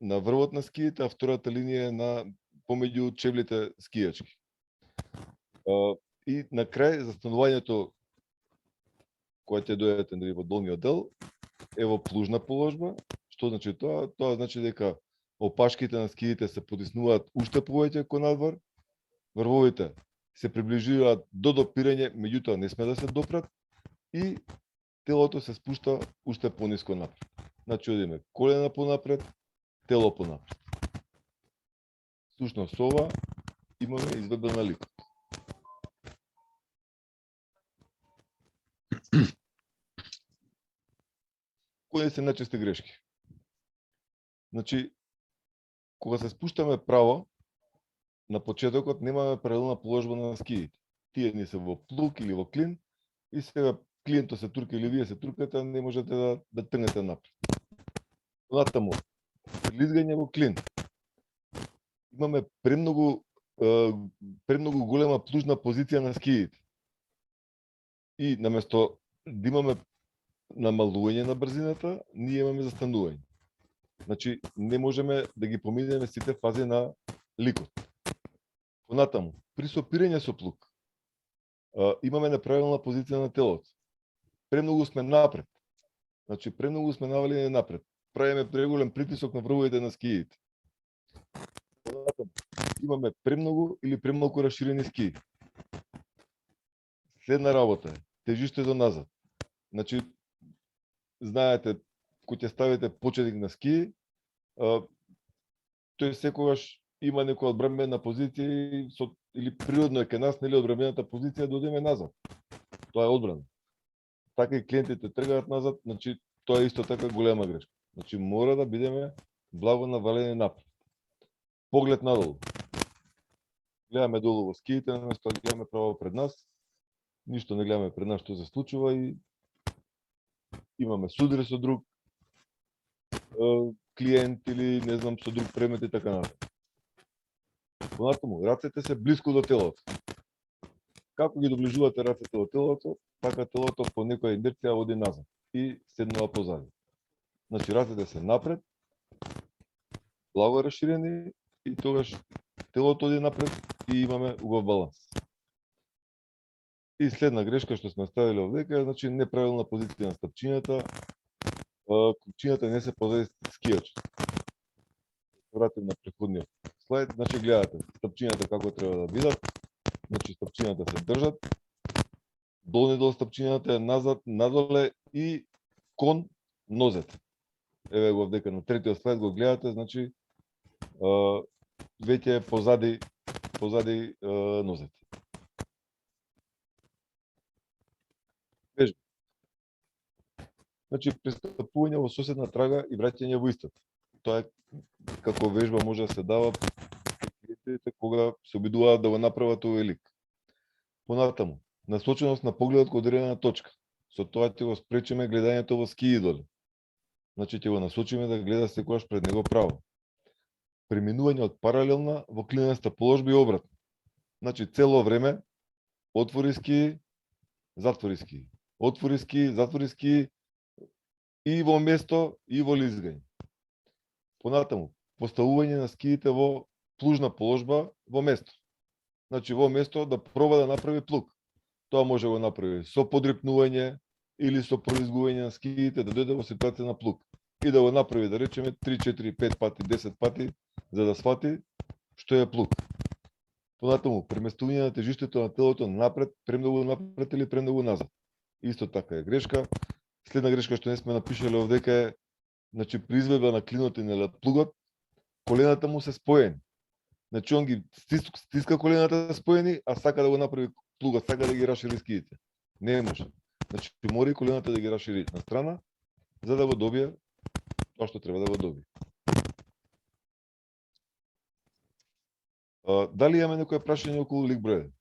на врвот на скиите, а втората линија на помеѓу чевлите скијачки. И на крај застанувањето кога ќе дојдете во долниот дел е во плужна положба. Што значи тоа? Тоа значи дека опашките на скиите се потиснуваат уште повеќе кон надвор, врвовите се приближуваат до допирање, меѓутоа не сме да се допрат и телото се спушта уште пониско напред. Значи одиме колена понапред, тело понапред. Сушно со ова имаме изведба на ликот. Кои се најчести грешки? Значи, кога се спуштаме право, на почетокот немаме паралелна положба на скиите. Тие ни се во плуг или во клин и сега клиентот се турка или вие се туркате, не можете да тргнете напред. Натаму, лизгање во клин. Имаме премногу голема плужна позиција на скиите. И наместо да имаме намалување на брзината, ние имаме застанување. Значи, не можеме да ги поминеме сите фази на ликот. Понатаму, при сопирање со плук, имаме неправилна позиција на телото. Премногу сме напред. Значи, премногу сме навалени напред. Правиме преголем притисок на врвовите на скиите. Понатаму, имаме премногу или премалку расширени скии. Следна работа е тежиштето назад. Значи, знаете, кога ќе ставите почетник на ски, тој секогаш има некоја одбранбена позиција или природно е кај нас, нели одбранбената позиција да одиме назад. Тоа е одбрана. Така и клиентите тргаат назад, значи тоа е исто така голема грешка. Значи мора да бидеме благо навалени напред. Поглед надолу. Гледаме долу во скиите, наместо да гледаме право пред нас. Ништо не гледаме пред нас што се случува и имаме судри со друг клиент или не знам со друг предмет и така натаму. Понатаму, рацете се блиску до телото. Како ги доближувате рацете до телото, така телото по некоја инерција оди назад и седнува позади. Значи рацете се напред, благо расширени и тогаш телото оди напред и имаме убав баланс. И следна грешка што сме ставили овдека е, значи, неправилна позиција на стапчињата. Клучињата не се позади скијачот. Вратим на претходниот слайд. Значи, гледате стапчињата како треба да бидат. Значи, стапчињата се држат. Долни дел стапчињата е назад, надоле и кон нозете. Еве го овдека на третиот слайд го гледате, значи, веќе е позади нозете. Вежба. Значи, пристапување во соседна трага и враќање во истата. Тоа е како вежба може да се дава кога се обидуваат да го направат овој лик. Понатаму, насоченост на погледот кон одредена точка. Со тоа ќе го спречиме гледањето во ски идоле. Значи, ќе го насочиме да гледа секогаш пред него право. Преминување од паралелна во клинеста положба и обратно. Значи, цело време отвори ски, затвори ски. Отвори ски, затвори ски и во место и во лизгање. Понатаму, поставување на скиите во плужна положба во место. Значи во место да проба да направи плук. Тоа може да го направи со подрипнување или со пролизгување на скиите, да дојде во ситуација на плук. И да го направи, да речеме, 3, 4, 5 пати, 10 пати, за да свати што е плук. Понатаму, преместување на тежиштето на телото напред, премногу напред или премногу назад. Исто така е грешка. Следна грешка што не сме напишале овдека е, значи, при изведба на клинот и на плугот, колената му се споени. Значи, он ги стиска колената споени, а сака да го направи плугот, сака да ги расшири скиите. Не може. Значи, мора и колената да ги расшири на страна, за да го добие тоа што треба да го добие. Дали имаме некој прашање околу лик број 1?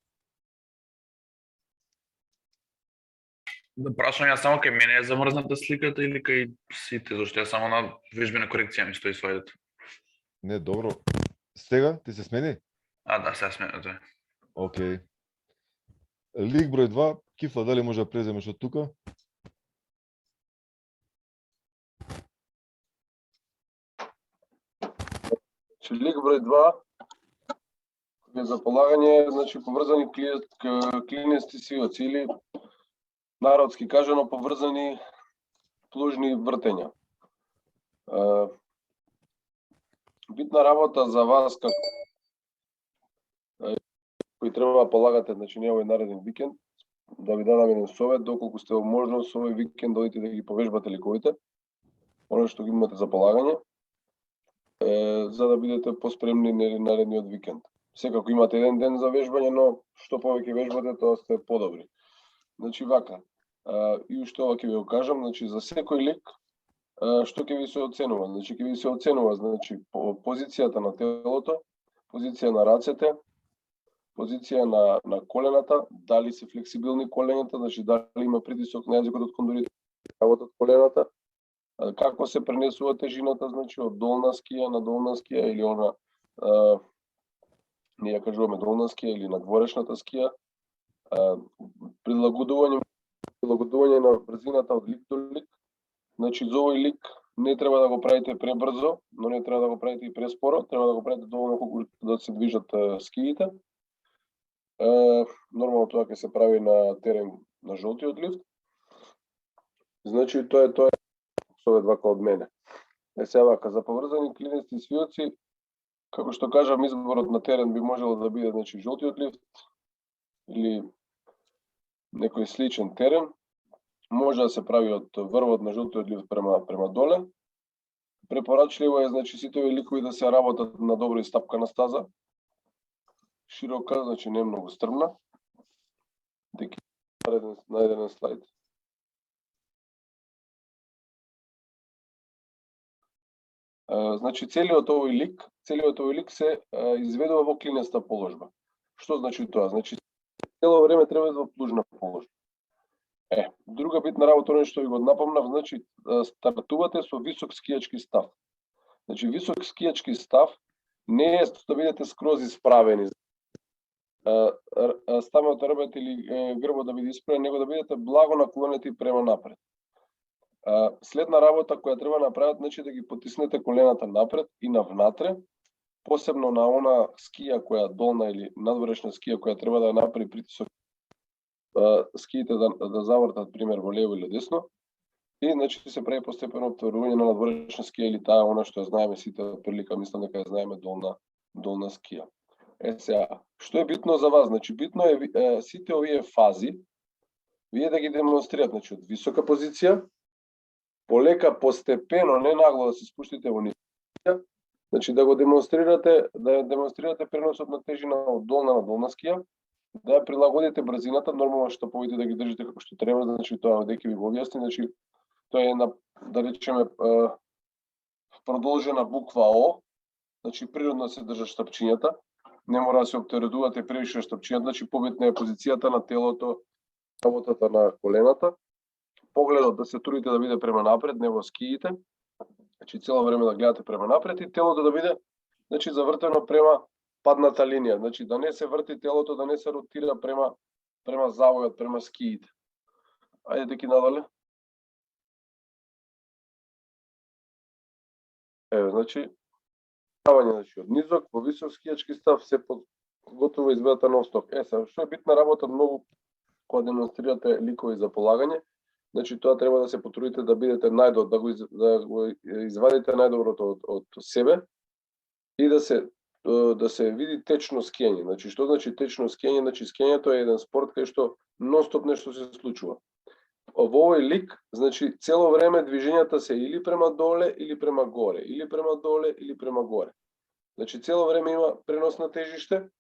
Да прашам ја само кај мене е замрзната сликата или кај сите, зашто ја само на вежбена корекција ми стои слайдот. Не, добро. Сега ти се смени? Да, сега смени, тоа. Океј. Лик број 2, Кифла, дали може да преземеш од тука? Лик број 2 е за полагање, значи, поврзани клинести сиоци или народски кажано поврзани плужни вртења. Битна работа за вас кои треба да полагате, значи не овој нареден викенд, да ви дадам еден совет, доколку сте во можност овој викенд додите да ги повежбате ликовите, оно што ги имате за полагање, за да бидете поспремни наредниот викенд. Секако имате еден ден за вежбање, но што повеќе вежбате, тоа сте подобри. Значи вака, и уште ова ќе ви го кажам, значи за секој лик што ќе ви се оценува? Значи ќе ви се оценува, значи позицијата на телото, позиција на рацете, позиција на колената, дали се флексибилни колената, значи дали има притисок на јазикот од кондорите, работат колената, како се пренесува тежината, значи од долна скија на долна скија или она ние ја кажуваме долна скија или надворешната скија, прилагодување прилагодување на брзината од лик до лик. Значи за овој лик не треба да го правите пребрзо, но не треба да го правите и преспоро, треба да го правите доволно колку да се движат скиите. Нормално тоа ќе се прави на терен на жолтиот лифт. Значи тоа е со овие два од мене. Сега вака, за поврзани клинести свиоци, како што кажам, изборот на терен би можело да биде значи жолтиот лифт или некој сличен терен. Може да се прави од врвот на жолтиот лифт према доле. Препорачливо е значи сите овие ликови да се работат на добра и стапкана стаза. Широка, значи не многу стрмна. Деки на еден слайд. Значи целиот овој лик се изведува во клинеста положба. Што значи тоа? Значи цело време треба да плужна положба. Друга битна работа, што ви го напомнав, значи стартувате со висок скијачки став. Значи висок скијачки став не е да бидете скроз исправени. Ставот рбет или грбот да биде исправен, него да бидете благо наклонети према напред. Следна работа која треба да направат, значи да ги потиснете колената напред и навнатре, посебно на она скија која долна или надворешна скија која треба да направи притисок скиите да завртат пример во лево или десно. И значи се прави постепено отворување на надворешна скија или таа она што ја знаеме сите од прилика, мислам дека ја знаеме долна скија. Сега, што е битно за вас? Значи битно е сите овие фази вие да ги демонстрирате, значи од висока позиција, полека, постепено, не нагло да се спуштите во ниска, значи да го демонстрирате преносот на тежина од долна на долна скија, да ја прилагодите брзината, нормално што повеќе да ги држите како што треба, значи тоа дека ви го објасни, значи тоа е една, да речеме, продолжена буква О, значи природно се држат штапчињата, не мора да се оптеретувате превише штапчињата, значи побитна е позицијата на телото, работата на колената, погледот да се трудите да биде према напред, не во скиите, значи цело време да гледате према напред и телото да биде значи завртено према падната линија, значи да не се врти телото, да не се ротира према завојот, према скиите. Ајде деки надале. Значи значи од низок во висок скијачки став се готово изгледата на осток. Сега што е битна работа многу кога демонстрирате ликови за полагање, значи тоа треба да се потрудите да бидете да го извадите најдоброто од себе и да се види течно скијање. Значи што значи течно скијање? Значи скијањето е еден спорт кај што нонстоп нешто се случува. Во овој лик, значи цело време движењата се или према доле или према горе, или према доле или према горе. Значи цело време има пренос на тежиште,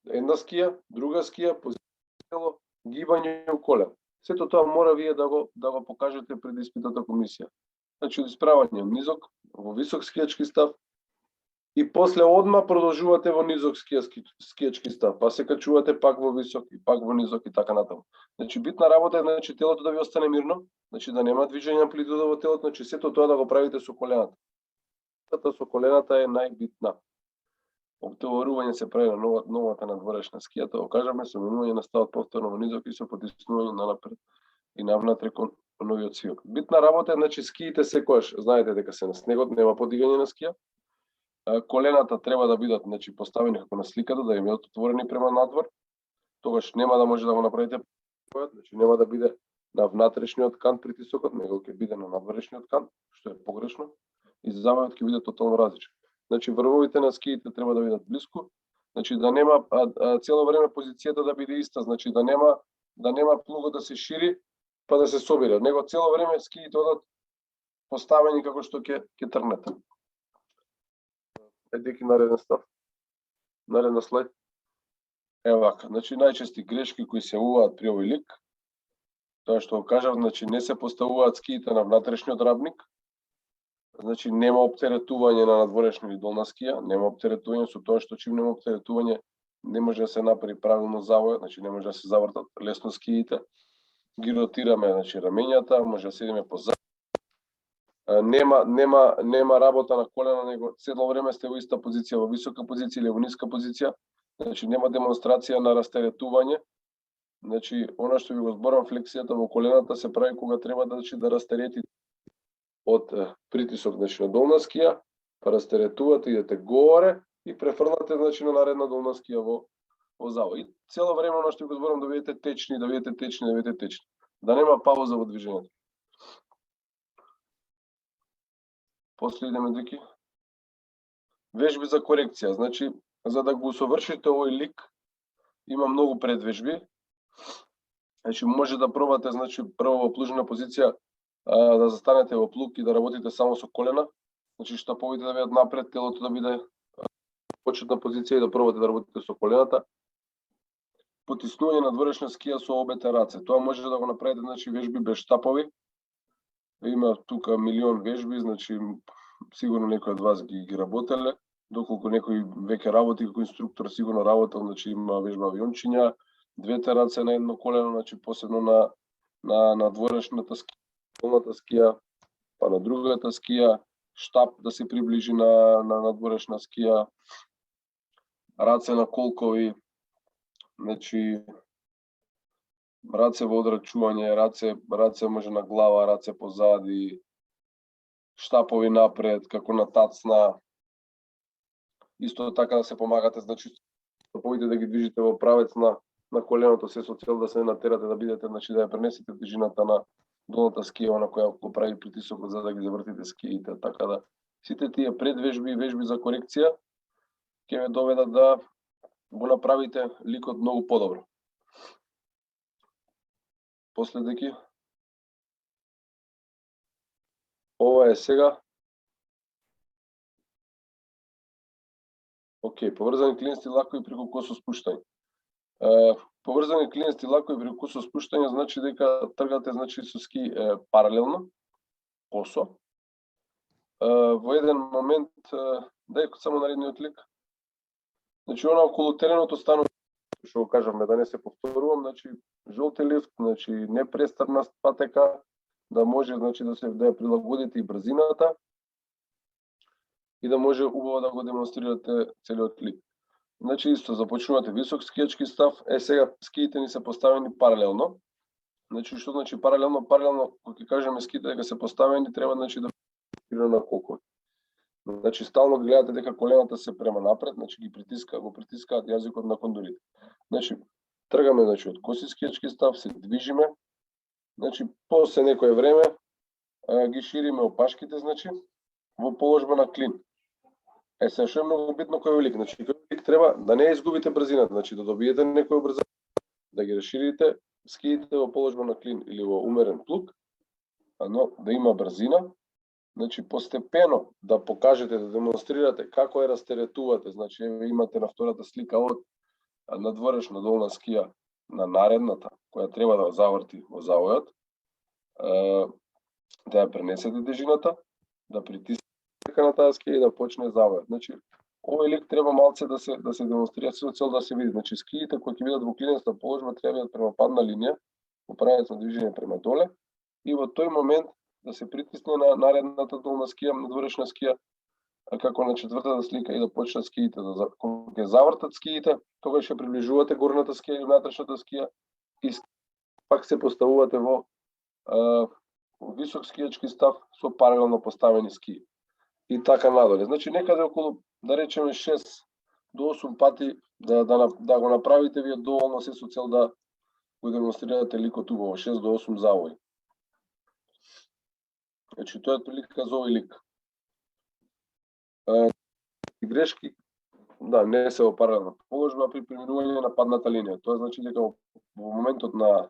една скија, друга скија, позиција, гибање у колен. Сето тоа мора вие да го покажете пред испитната комисија. Значи исправање низок во висок скијачки став и после одма продолжувате во низок скијачки став, па се качувате пак во висок и пак во низок и така натаму. Значи битна работа е значи телото да ви остане мирно, значи да нема движење амплитуда во телото, значи сето тоа да го правите со колената. Со колената е најбитна. Обтоварување се прави на новата надворешна скија, тоа кажаме, со минување на ставот повторно во низок и со потиснување напред и навнатре кон новиот свиок. Битна работа е значи скиите секогаш, знаете дека се на снегот, нема подигање на скија. Колената треба да бидат значи поставени како на сликата, да имаат отворени према надвор. Тогаш нема да може да го направите, значи нема да биде на внатрешниот кан притисокот, него ќе биде на надворешниот кан, што е погрешно, и завојот ќе биде тотално различен. Значи врвовите на скиите треба да бидат блиску, значи да нема цело време позицијата да биде иста, значи да нема плугот да се шири па да се собира, него цело време скиите одат поставени како што ќе тргнете. Деки нареден став. Нареден слайд. Вака, значи најчести грешки кои се јавуваат при овој лик, тоа што кажав, значи не се поставуваат скиите на внатрешниот рабник, значи нема оптеретување на надворешна или долна скија, нема оптеретување со тоа што чим нема оптеретување не може да се направи правилно завој, значи не може да се завртат лесно скиите. Ги ротираме значи рамењата, може да седиме позад. Нема работа на колена, него цело време сте во иста позиција, во висока позиција или во ниска позиција. Значи нема демонстрација на растеретување. Значи, она што ви го зборам, флексијата во колената се прави кога треба да растерети од притисок, значи на долна скија, па растеретувате, идете горе и префрлате, значи на наредна долна скија во завој. И цело време она што ви го зборам, да бидете течни, да бидете течни, да бидете течни. Да нема пауза во движењето. После идеме деки. Вежби за корекција, значи за да го усовршите овој лик има многу предвежби. Значи може да пробате, значи прво во плужна позиција да застанете во плук и да работите само со колена. Значи штаповите да бидат напред, телото да биде почетна позиција и да пробате да работите со колената. Потиснување на дворешна скија со обете раце. Тоа може да го направите, значи вежби без штапови. Има тука милион вежби, значи сигурно некој од вас ги работеле, доколку некој веќе работи како инструктор, сигурно работел, значи има вежба авиончиња, двете раце на едно колено, значи посебно на дворешната скија, долната скија, па на другата скија, штап да се приближи на дворешна скија, раце на колкови, значи раце во одрачување, раце може на глава, раце позади, штапови напред, како на тацна. Исто така да се помагате, значи штаповите да ги движите во правец на коленото, се со цел да се натерате да бидете, значи да ја пренесете тежината на долната скија на која го прави притисокот за да ги завртите скиите, така да сите тие предвежби и вежби за корекција ќе ве доведат да го направите ликот многу подобро. После деки. Ова е сега. Океј, поврзани клинести лакови преку косо спуштање. Поврзани клинести лакови преку косо спуштање значи дека тргате, значи со ски паралелно, косо. Во еден момент, дај само наредниот лик. Значи она околу теренот станува, што го кажавме, да не се повторувам, значи жолти лифт, значи непрестрна патека, да може, значи да ја прилагодите и брзината и да може убаво да го демонстрирате целиот лик. Значи исто започнувате висок скијачки став, сега скиите ни се поставени паралелно. Значи што значи паралелно? Паралелно, кога ќе кажеме скиите дека се поставени, треба значи да на колко. Значи стално гледате дека колената се према напред, значи го притискаат јазикот на кондурите. Значи тргаме, значи од коси скијачки став, се движиме. Значи после некое време ги шириме опашките, значи во положба на клин. Сега што е многу битно кој лик, значи кој лик треба да не изгубите брзината, значи да добиете некоја брзина, да ги расширите скиите во положба на клин или во умерен плук, но да има брзина. Значи постепено да покажете, да демонстрирате како ја растеретувате, значи имате на втората слика од надворешна долна скија на наредната, која треба да заврти во завојот, да ја пренесете тежината, да притиснете на таа скија и да почне завојот. Значи овој лик треба малце да се демонстрира со цел да се види. Значи скиите кои ќе бидат во клинеста положба треба да према падна линија, во правец на движење према доле и во тој момент да се притисне на наредната долна скија, надворешна скија, како на четвртата слика и да почнат скиите да кога ќе завртат скиите, тогаш ќе приближувате горната скија и внатрешната скија и пак се поставувате во висок скијачки став со паралелно поставени скии. И така надоле. Значи некаде околу, да речеме 6 до 8 пати да го направите вие доволно се со цел да го демонстрирате ликот убаво, 6 до 8 завои. Значи тоа е прилика за овој лик. Грешки, да, не се во паралелна положба при преминување на падната линија. Тоа значи дека во моментот на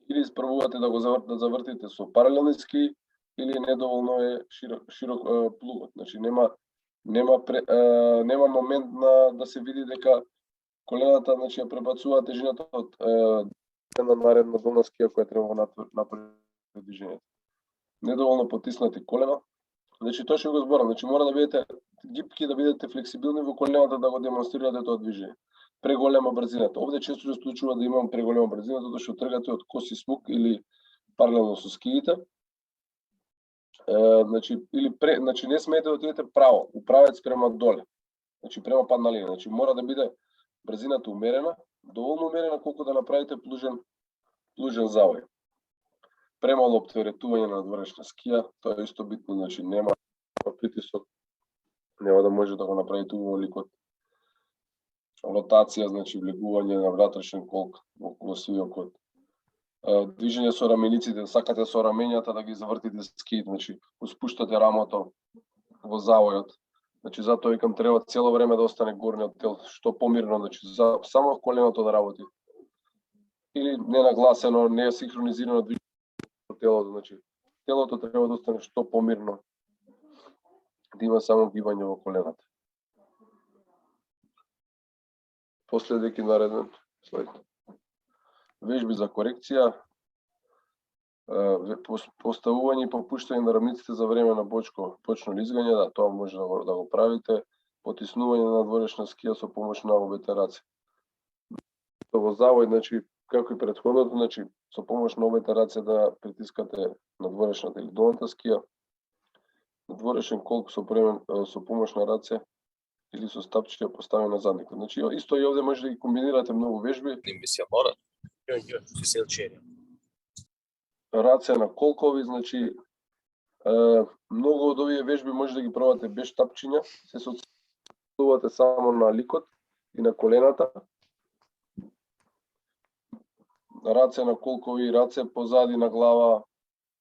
или испробувате да го завртите со паралелни скии или недоволно е широк плугот. Значи нема момент да се види дека колената, значи ја пребацуваат тежината од на наредна долна скија која треба напред движењето. Недоволно потиснати колено. Значи тоа што го зборам, значи мора да бидете гибки, да бидете флексибилни во колената да го демонстрирате тоа движење. Преголема брзината. Овде често се случува да имам преголема брзина затоа што тргате од коси смук или паралелно со скиите. Значи не смеете да отидете право, у правец према доле. Значи према падна линија. Значи мора да биде брзината умерена, доволно умерена колку да направите плужен завој. Премало оптеретување на надворешна скија, тоа е исто битно, значи нема притисок, нема да може да го направите убаво ликот. Ротација, значи влегување на внатрешен колк околу свиокот. Движење со рамениците, сакате со раменјата да ги завртите скиите, значи спуштате рамото во завојот. Значи затоа викам треба цело време да остане горниот дел што помирно, значи само коленото да работи. Или ненагласено, не синхронизирано движење телото, значи телото треба да остане што помирно. Да има само гибање во колената. Последеки нареден слайд. Вежби за корекција, поставување и попуштање на рамниците за време на бочно лизгање, да, тоа може да го правите, потиснување на надворешна скија со помош на обетерација. Во завој, значи, како и претходното, значи, со помош на обетерација да притискате надворешната или долната скија, надворешен колк со помош на раце или со стапчија поставен на задникот. Значи, исто и овде може да ги комбинирате многу вежби. Раце на колкови, значи, многу од овие вежби може да ги пробате без тапчиња, се соцелувате само на ликот и на колената. Раце на колкови, раце позади на глава,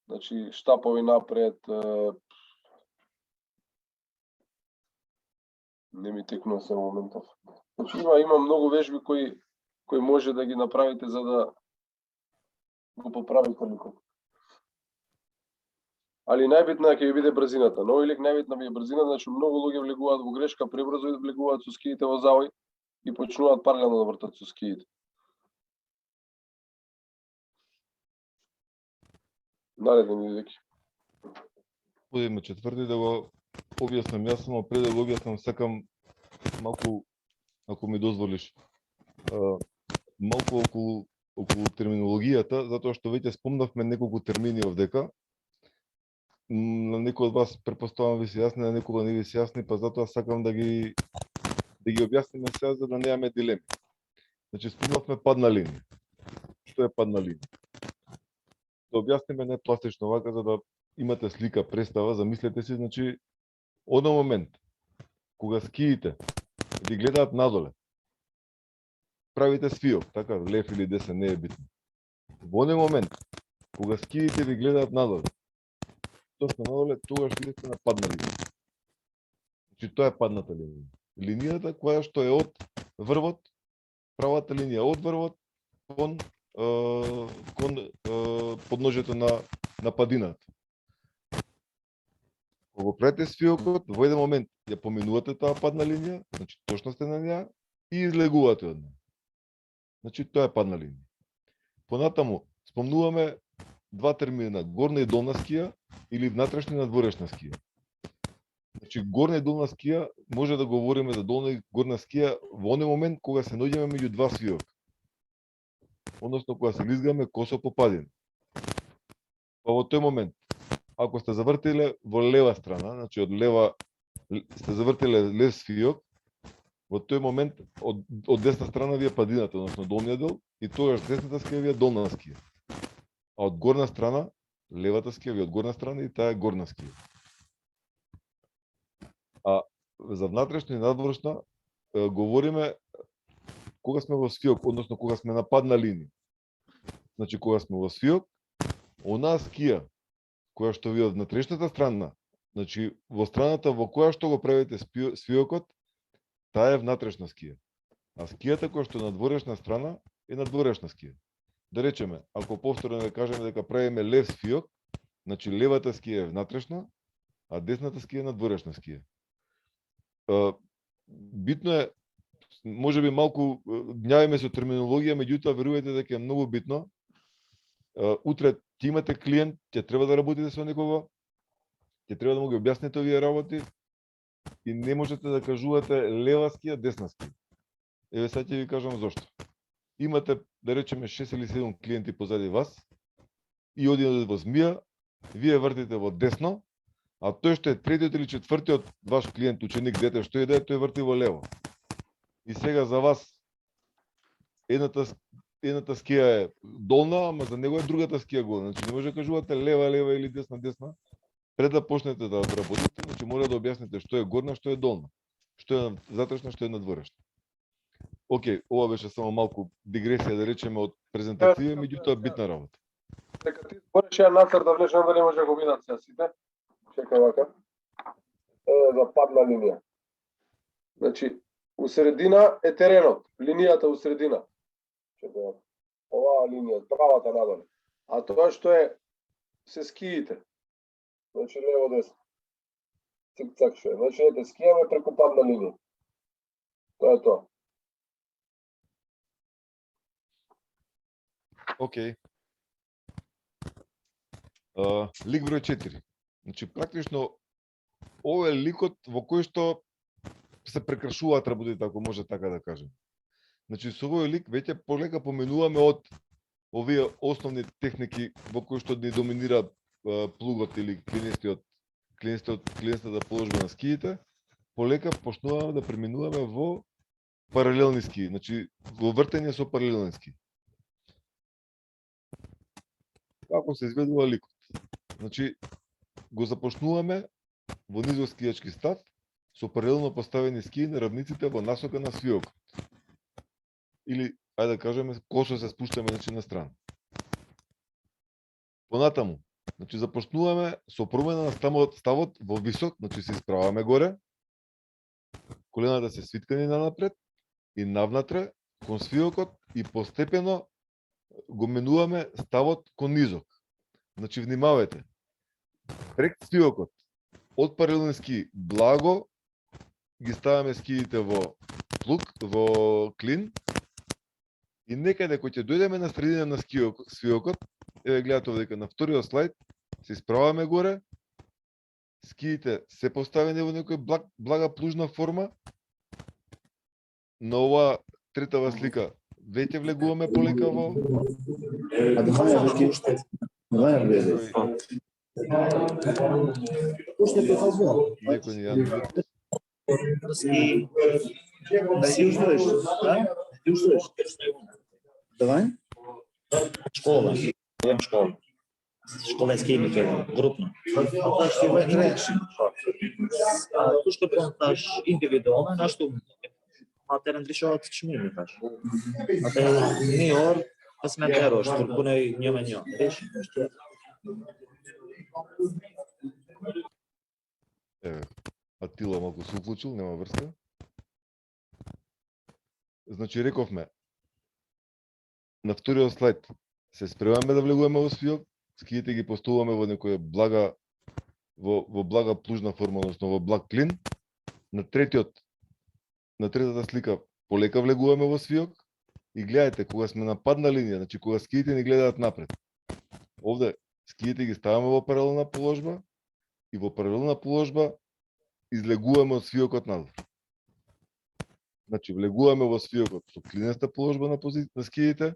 значи штапови напред, не ми текнува се моментов. Значи има многу вежби кои може да ги направите за да го поправите ликот. Али најбитно е ќе ви биде брзината. Но овој лик најбитна ви е брзината, значи многу луѓе влегуваат во грешка, пребрзо влегуваат со скиите во завој и почнуваат паралелно да вртат со скиите. Нареден идеки. Одиме четврти да го објаснам јасно, пред да го објаснам сакам малку, ако ми дозволиш, малку околу терминологијата, затоа што веќе спомнавме неколку термини овдека. На некој од вас претпоставувам ви се јасни, на некој не ви се јасни, па затоа сакам да ги објасниме сега за да немаме дилеми. Значи спомнавме падна линија. Што е падна линија? Да објасниме најпластично вака за да имате слика, представа, замислете си, значи од момент кога скиите ви гледаат надоле, правите свиок, така, лев или десен, не е битно. Во оној момент кога скиите ви гледаат надоле, точно надоле, тогаш ви сте на падна линија. Значи тоа е падната линија. Линијата која што е од врвот, правата линија од врвот кон подножјето на падината. Кога правите свиокот, во еден момент ја поминувате таа падна линија, значи точно сте на неа и излегувате од неа. Значи тоа е падна линија. Понатаму спомнуваме два термина, горна и долна скија или внатрешна и надворешна скија. Значи горна и долна скија може да говориме за долна и горна скија во оној момент кога се наоѓаме меѓу два свиока. Односно кога се лизгаме косо по падина. Па во тој момент, ако сте завртиле во лева страна, значи од лева сте завртиле лев свиок, во тој момент од десна страна ви е падината, односно долниот дел, и тогаш десната скија ви е долна скија. А од горна страна, левата скија ви е од горна страна и таа е горна скија. А за внатрешна и надворешна говориме кога сме во свиок, односно кога сме на падна линија. Значи кога сме во свиок, онаа скија која што ви од внатрешната страна, значи во страната во која што го правите свиокот, таа е внатрешна скија. А скијата која што е надворешна страна е надворешна скија. Да речеме, ако повторно да кажеме дека правиме лев свиок, значи левата скија е внатрешна, а десната скија е надворешна скија. Битно е, може би малку ѓавиме со терминологија, меѓутоа верувајте дека е многу битно. Утре ќе имате клиент, ќе треба да работите со некого, ќе треба да му ги објасните овие работи и не можете да кажувате лева скија, десна скија. Еве сега ќе ви кажам зошто. Имате, да речеме, 6 или 7 клиенти позади вас и одидете во змија, вие вртите во десно, а тој што е третиот или четвртиот ваш клиент, ученик, дете, што иде, тој врти во лево. И сега за вас едната скија е долна, ама за него е другата скија горна. Значи не може да кажувате лева, лева или десна, десна. Пред да почнете да работите, значи мора да објасните што е горна, што е долна. Што е затрешна, што е надворешна. Океј, ова беше само малку дигресија, да речеме, од презентација, меѓутоа битна работа. Дека ти збориш ја нацрт да влечам да не може да го видат сега сите. Чекај вака. За падна линија. Значи, у средина е теренот, линијата у средина. Чекај вака. Оваа линија, правата надоле. А тоа што е се скиите. Значи лево десно. Цик-цак што е. Значи ете скијаме преку падна линија. Тоа е тоа. Океј. Лик број 4. Значи практично ова е ликот во кој што се прекршуваат работите, ако може така да кажем. Значи со овој лик веќе полека поменуваме од овие основни техники во кои што ни доминира плугот или клинестата положба на скиите, полека почнуваме да преминуваме во паралелни скии, значи во вртење со паралелни скии. Како се изведува ликот? Значи го започнуваме во низок скијачки став со паралелно поставени скии на равниците во насока на свиокот. Или, ајде да кажеме, косо се спуштаме значи на страна. Понатаму, значи започнуваме со промена на ставот во висок, значи се исправаме горе, колената се свиткани нанапред и навнатре кон свиокот и постепено го менуваме ставот кон низок. Значи внимавајте. Пред свиокот од паралелни скии благо ги ставаме скиите во плуг, во клин и некаде кој ќе дојдеме на средина на свиокот, еве гледате овде на вториот слайд, се исправаме горе, скиите се поставени во некој блага плужна форма. На ова третава слика веќе влегуваме полека во Давай? Школа. Идем в школу. Школа скимика, групно. Тоа што го треш. Тоа што пронташ индивидуално, нашто матерен решават чмини таш. А те миор, касметеро, што поне нема нема. Реши што. Еве, Атила малку се уклучил, нема врска. Значи рековме, на вториот слайд се спремаме да влегуваме во свиок, скиите ги поставуваме во некоја блага во блага плужна форма, односно во благ клин. На третата слика полека влегуваме во свиок и гледајте кога сме на падна линија, значи кога скиите ни гледаат напред. Овде скиите ги ставаме во паралелна положба и во паралелна положба излегуваме од свиокот надвор. Значи влегуваме во свиокот со клинеста положба на скиите,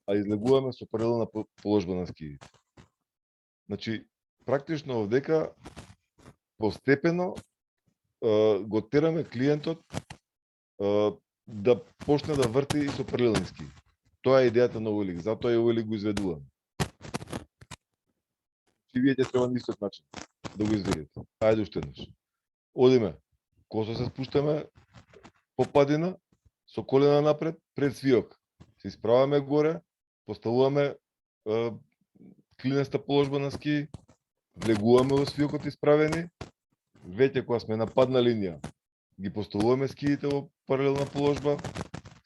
а излегуваме со паралелна положба на скиите. Значи практично овдека постепено го тераме клиентот да почне да врти и со паралелни скии. Тоа е идејата на овој лик, затоа и овој лик го изведуваме. И вие ќе треба на истиот начин да го изведете. Ајде уште еднаш. Одиме, косо се спуштаме по падина, со колена напред, пред свиок. Се исправаме горе, поставуваме клинеста положба на ски, влегуваме во свиокот исправени, веќе кога сме на падна линија, ги поставуваме скиите во паралелна положба,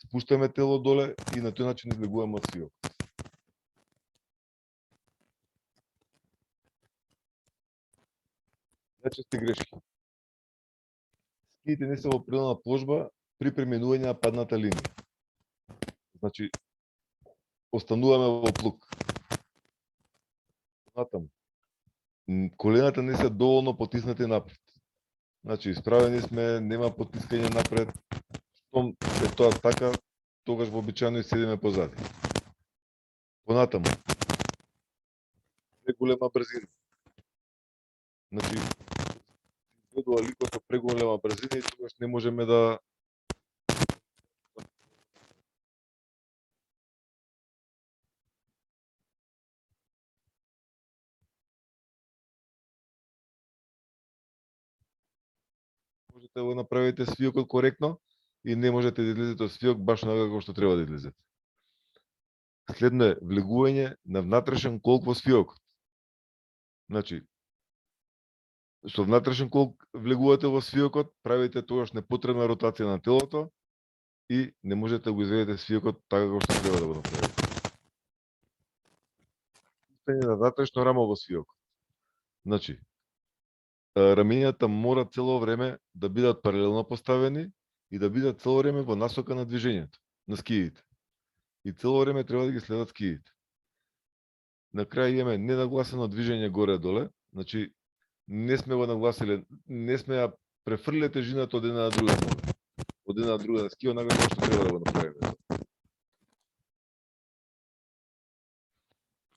спуштаме тело доле и на тој начин излегуваме од свиокот. Најчести грешки. Скиите не се во паралелна положба при преминување на падната линија. Значи, остануваме во плуг. Натаму. Колената не се доволно потиснати напред. Значи, исправени сме, нема потискање напред. Штом е тоа така, тогаш вообичаено и седиме позади. Понатаму. Преголема брзина. Значи, изгледува ликот со преголема брзина и тогаш не можеме да да го направите свиокот коректно и не можете да излезете од свиок баш на како што треба да излезете. Следно е влегување на внатрешен колк во свиокот. Значи, со внатрешен колк влегувате во свиокот, правите тогаш непотребна ротација на телото и не можете да го изведете свиокот така како што треба да го направите. На внатрешно рамо во свиокот. Значи, рамењата мора цело време да бидат паралелно поставени и да бидат цело време во насока на движењето, на скиите. И цело време треба да ги следат скиите. На крај имаме ненагласено движење горе-доле, значи не сме го нагласиле, не сме ја префрлиле тежината од една на друга нога. Од една на друга на ски, онака како што треба да го направиме.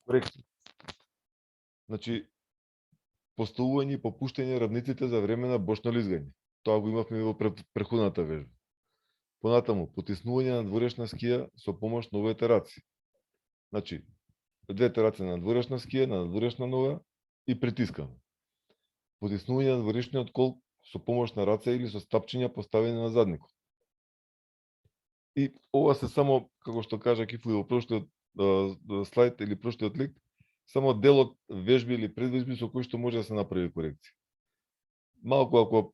Корекција. Значи, поставување и попуштање равниците за време на бочно лизгање. Тоа го имавме и во претходната вежба. Понатаму, потиснување на надворешна скија со помош на овие раци. Значи, двете раце на надворешна скија, на надворешна нога и притискаме. Потиснување на надворешниот колк со помош на раце или со стапчиња поставени на задникот. И ова се само, како што кажа Кифу во прошлиот слайд или прошлиот лик, само дел од вежби или предвежби со кои што може да се направи корекција. Малку ако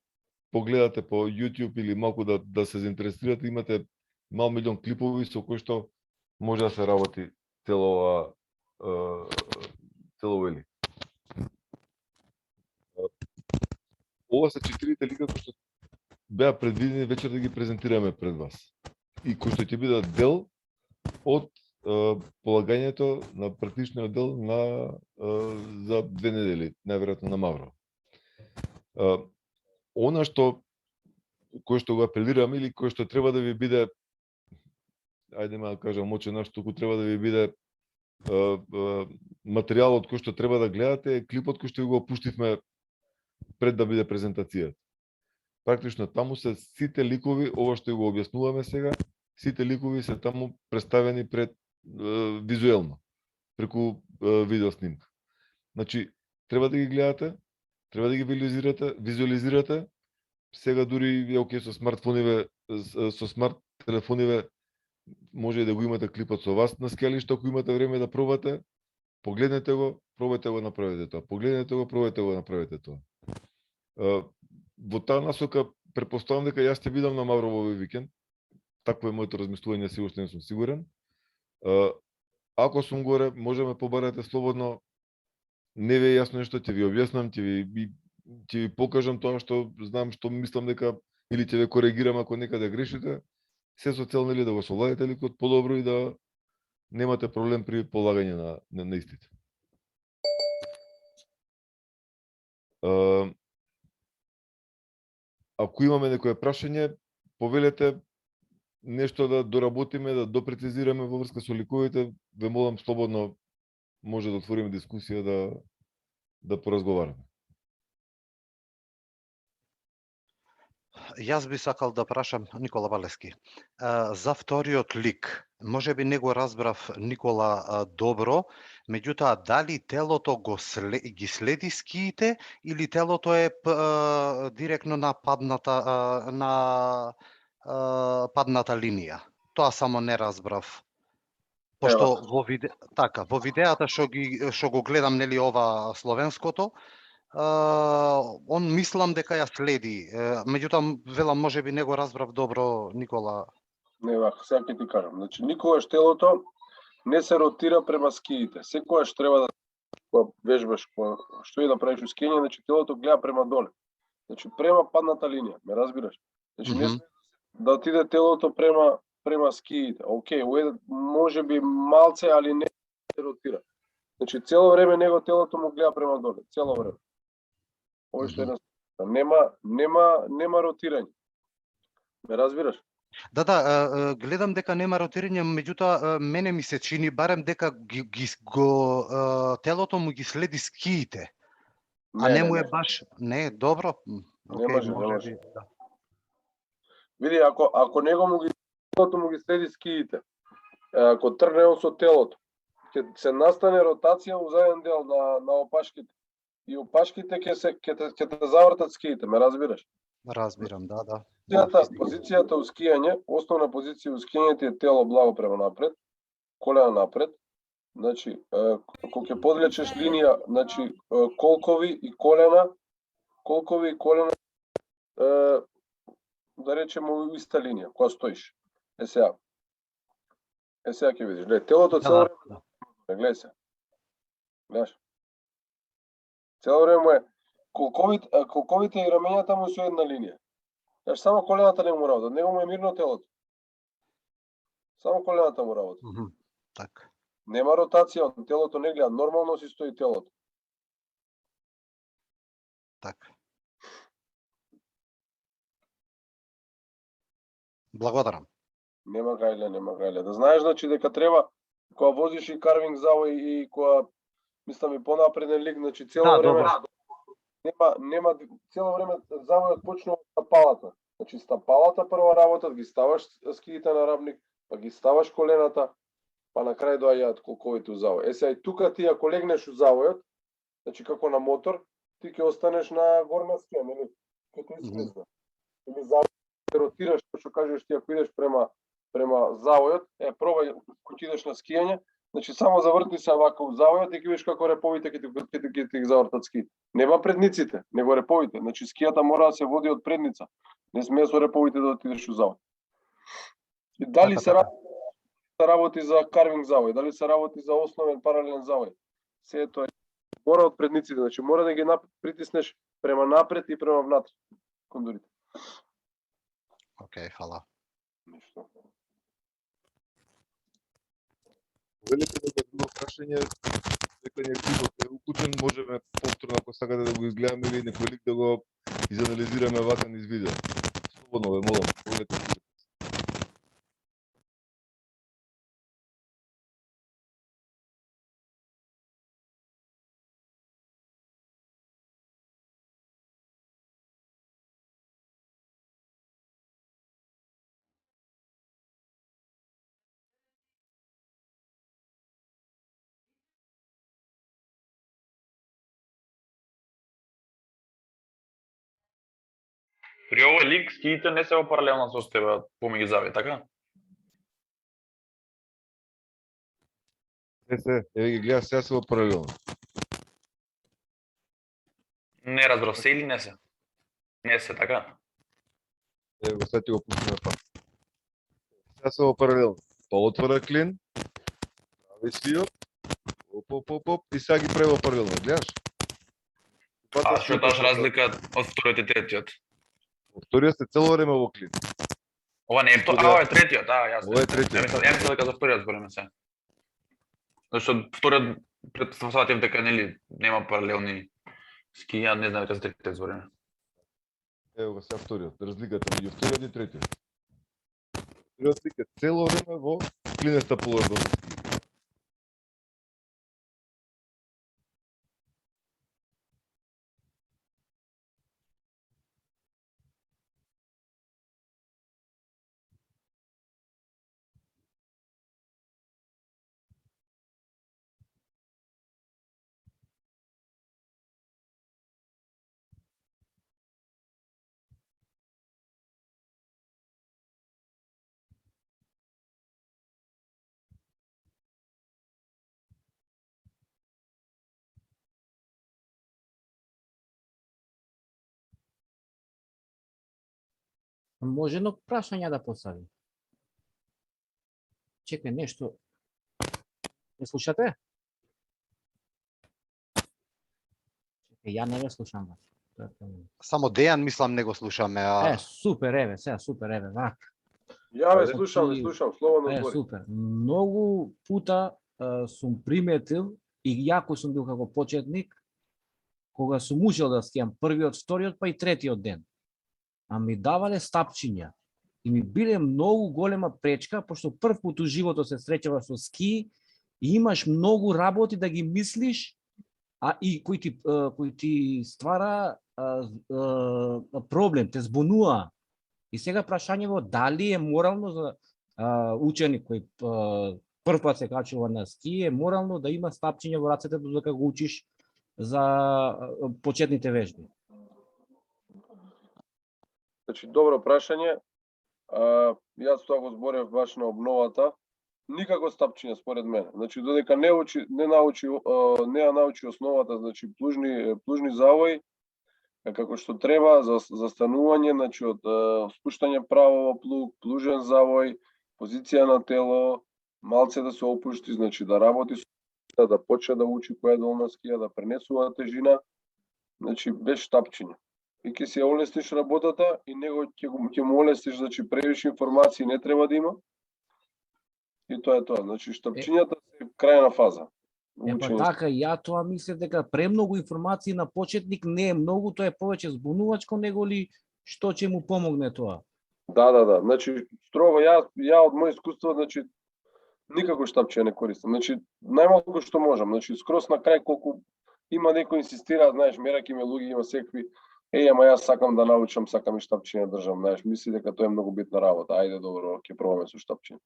погледате по YouTube или малку да се заинтересирате, имате мал милион клипови со кои што може да се работи цело или. Ова се 4 лика кои што беа предвидени вечер да ги презентираме пред вас. И кои што ќе бидат дел од полагањето на практичниот дел за 2 недели, најверојатно на Мавро. Она што кој што го апелирам или кој што треба да ви биде, ајде да кажам моче наш, туку треба да ви биде материјалот кој што треба да гледате е клипот кој што го опуштивме пред да биде презентацијата. Практично таму се сите ликови, ова што го објаснуваме сега, сите ликови се таму представени пред визуелно, преку видеоснимка. Значи, треба да ги гледате, треба да ги визуализирате. Сега дури е со смартфониве, со смарт телефониве може и да го имате клипот со вас на скелиште, ако имате време да пробате, погледнете го, пробајте го, направете тоа. Погледнете го, пробајте го, направете тоа. Во таа насока претпоставам дека јас ќе бидам на Мавро во овој викенд. Такво е моето размислување, сигурно не сум сигурен. Ако сум горе, може ме побарате слободно. Не ви е јасно нешто, ќе ви објаснам, ќе ви покажам тоа што знам, што мислам дека или ќе ве коригирам ако некаде грешите. Се со цел нели да го совладите ликот подобро и да немате проблем при полагање на истите. Ако имаме некое прашање, повелете нешто да доработиме, да допрецизираме во врска со ликовите, ве молам слободно може да отвориме дискусија да поразговараме. Јас би сакал да прашам Никола Валески. За вториот лик, може би не го разбрав Никола добро, меѓутоа дали телото ги следи скиите или телото е директно на падната линија? Тоа само не разбрав. Пошто во видеата што го гледам нели ова словенското, он мислам дека ја следи. Меѓутоа велам може би не го разбрав добро Никола. Не вака, сега ќе ти кажам. Значи никогаш телото не се ротира према скиите. Секогаш треба да кога вежбаш, што и да правиш скијање, значи телото гледа према доле. Значи према падната линија, ме разбираш? Значи не сме да отиде телото према скиите. Океј, може би малце, али не се ротира. Значи цело време него телото му гледа према доле, цело време. Ово што е нема ротирање. Ме разбираш? Да, гледам дека нема ротирање, меѓутоа мене ми се чини барем дека телото му ги следи скиите. А не му е баш, не, добро. Не може. Види, ако него телото му ги следи скиите, ако тргне он со телото, ќе се настане ротација во заден дел на опашките. И опашките ќе те завртат скиите, ме разбираш? Разбирам, да. Позицијата у скијање, основна позиција у скијање е тело благо према напред, колена напред. Значи, кога ќе подлечеш линија, значи колкови и колена, да речеме у иста линија, која стоиш. Сега ќе видиш. Гледај, телото цело време, гледај се. Гледаш? Цело време му е колковите и рамењата му се една линија. Значи, само колената не му работат, него му е мирно телото. Само колената му работат. Така. Нема ротација, телото не гледа, нормално си стои телото. Така. Благодарам. Нема гајле. Да знаеш, значи, дека треба, кога возиш и карвинг завој и кога, мислам, и понапреден лик, значи, цело време, нема, цело време завојот почнува од стапалата. Значи, стапалата прво работат, ги ставаш скиите на рабник, па ги ставаш колената, па на крај доаѓаат колковите у завој. Сега и тука ти ако легнеш у завојот, значи како на мотор, ти ќе останеш на горна скија, нели? Ќе те исклезна. Или завој ротираш, што кажеш ти ако идеш према завојот, пробај кога идеш на скијање, значи само заврти се вака у завојот и ќе видиш како реповите ќе ти завртат скиите. Нема предниците, него реповите. Значи скијата мора да се води од предница. Не смее со реповите да отидеш у завој. И дали се работи за карвинг завој, дали се работи за основен паралелен завој. Се тоа мора од предниците, значи мора да ги притиснеш према напред и према внатре кондурите. Океј, фала. Ништо. Велите дека друго прашање, дека некој е укутен, можеме повторно ако сакате да го изгледаме или некој лик да го изанализираме вака низ видео. Слободно ве молам, повелете. При овој лик скиите не се во паралелна состојба помеѓу зави, така? Еве ги гледаш сега се во паралелно. Не разбрав, се или не се? Не се, така? Еве го сега ти го пуштиме пак. Сега се во паралелно. Па отвора клин, прави свиот, оп, и сега ги прави во паралелно, гледаш? А што таш разлика од вториот и третиот? Вториот сте цело време во клин. Ова не е ова е третиот, јасно. Ова е третиот. Ја мислам дека за вториот збориме се. Зашто вториот претпоставив дека нели нема паралелни ски, ја не знам дека за третиот збориме. Ево го сега вториот, разликата меѓу вториот и третиот. Вториот лик е цело време во клинеста положба. Може едно прашање да постави. Чекај, нешто. Не слушате? Чекај, ја не ве слушам. Само Дејан мислам не го слушаме. Супер, еве, сега супер, еве, вака. Ја ве слушам, слободно збори. Супер. Многу пута сум приметил и ја кој сум бил како почетник, кога сум учел да скијам првиот, вториот, па и третиот ден. А ми давале стапчиња и ми биле многу голема пречка, пошто прв пат у животот се среќаваш со ски и имаш многу работи да ги мислиш, а и кој ти ствара проблем, те збунува. И сега прашањево дали е морално за ученик кој прв пат се качува на ски, е морално да има стапчиња во рацете додека го учиш за почетните вежби. Значи, добро прашање. Јас тоа го зборев баш на обновата. Никако стапчиња според мене. Значи, додека не ја научи основата, значи плужни завои, како што треба за застанување, значи од спуштање право во плуг, плужен завој, позиција на тело, малце да се опушти, значи да работи да почне да учи која е долна скија, да пренесува тежина, значи без штапчиња. И ќе се олесниш работата и него ќе му олесниш, значи превише информации не треба да има. И тоа е тоа. Значи штапчињата се крајна фаза. Па така, ја тоа мислев дека премногу информации на почетник не е многу, тоа е повеќе збунувачко него ли што ќе му помогне тоа? Да. Значи строго ја од мој искуство, значи никако штапчиња не користам. Значи најмалку што можам. Значи скрос на крај колку има некои инсистира, знаеш, мераки ме луѓе има секви ама јас сакам да научам, сакам и штапчиња држам, знаеш, мисли дека тоа е многу битна работа. Ајде добро, ќе пробаме со штапчиња.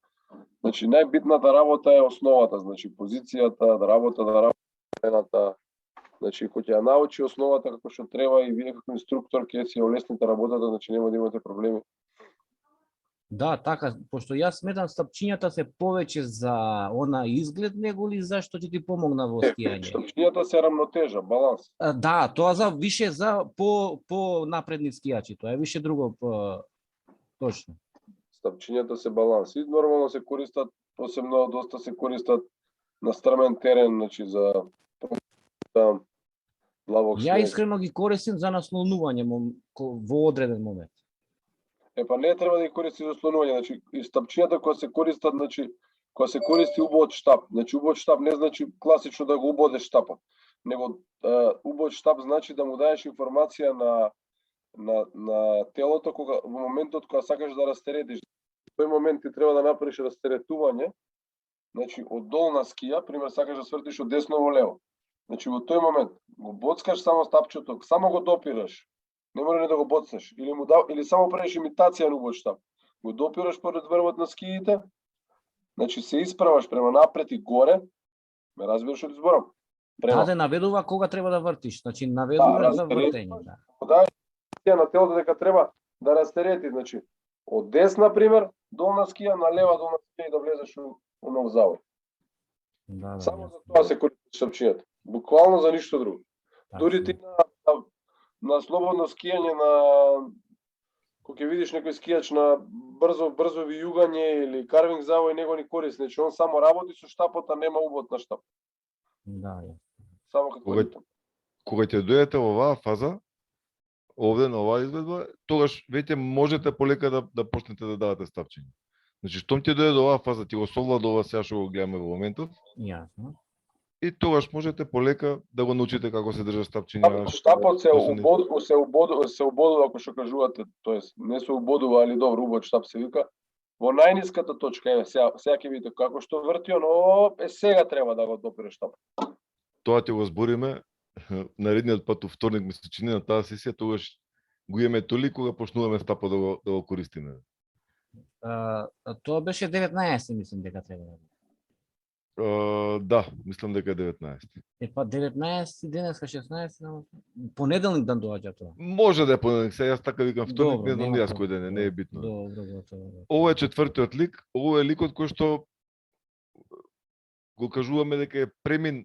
Значи најбитната работа е основата, значи позицијата, да работа, значи кога ќе ја научи основата како што треба и вие како инструктор ќе си олесните работата, значи нема да имате проблеми. Да, така, пошто јас сметам стапчињата се повеќе за она изглед него ли зашто ќе ти помогна во скијање? Стапчињата се рамнотежа, баланс. Да, тоа за више за по напредни скијачи, тоа е више друго точно. Стапчињата се баланс и нормално се користат, посебно доста се користат на стрмен терен, значи за длабок снег. Ја искрено ги користам за наслонување во одреден момент. Па не треба да ги користи за слонување, значи и стапчињата кога се користат, значи кога се користи убод штап, значи убод штап не значи класично да го убодеш штапот, него убод штап значи да му даеш информација на телото кога во моментот кога сакаш да растеретиш. Во тој момент ти треба да направиш растеретување, значи од долна скија, пример сакаш да свртиш од десно во лево. Значи во тој момент го боцкаш само стапчето, само го допираш. Не мора да го боцнеш или само правиш имитација на убод штап. Го допираш поред врвот на скиите, значи се исправаш према напред и горе. Ме разбираш што ти зборам? Да, наведува кога треба да вртиш, значи наведува за вртење. Да, на телото дека треба да растерети, значи од десна пример, долна скија, на лева долна скија и да влезеш во нов завој. Само за тоа се користи стапчињата. Буквално за ништо друго. Дури ти на слободно скијање кога ќе видиш некој скијач на брзо вијугање или карвинг завој, него ни користи, значи он само работи со штапот, а нема убод на штап. Да. Само како кога ќе дојдете во оваа фаза, овде на оваа изгледба, тогаш веќе можете полека да почнете да давате стапчиња. Значи штом ќе дојде до оваа фаза, ти го совладува сега што го гледаме во моментов. Јасно. И тогаш можете полека да го научите како се држат стапчиња. Штапот се убодува, ако што кажувате, тоест не се убодува, али добро, убод штап се вика, во најниската точка. Сега ќе видите како што врти, но сега треба да го допираш штап. Тоа ќе го збориме наредниот пат, вторник ми се чини на таа сесија, тогаш го имаме толику кога почнуваме стапот да го користиме. Тоа беше 19, мислам дека треба да. Да, мислам дека 19. Па 19, денеска 16, понеделник дан доаѓа тоа. Може да е понеделник, сега јас така викам вторник, не знам јас кој ден е, не е битно. Добро, готово. Ова е четвртиот лик, ова е ликот кој што го кажуваме дека е премин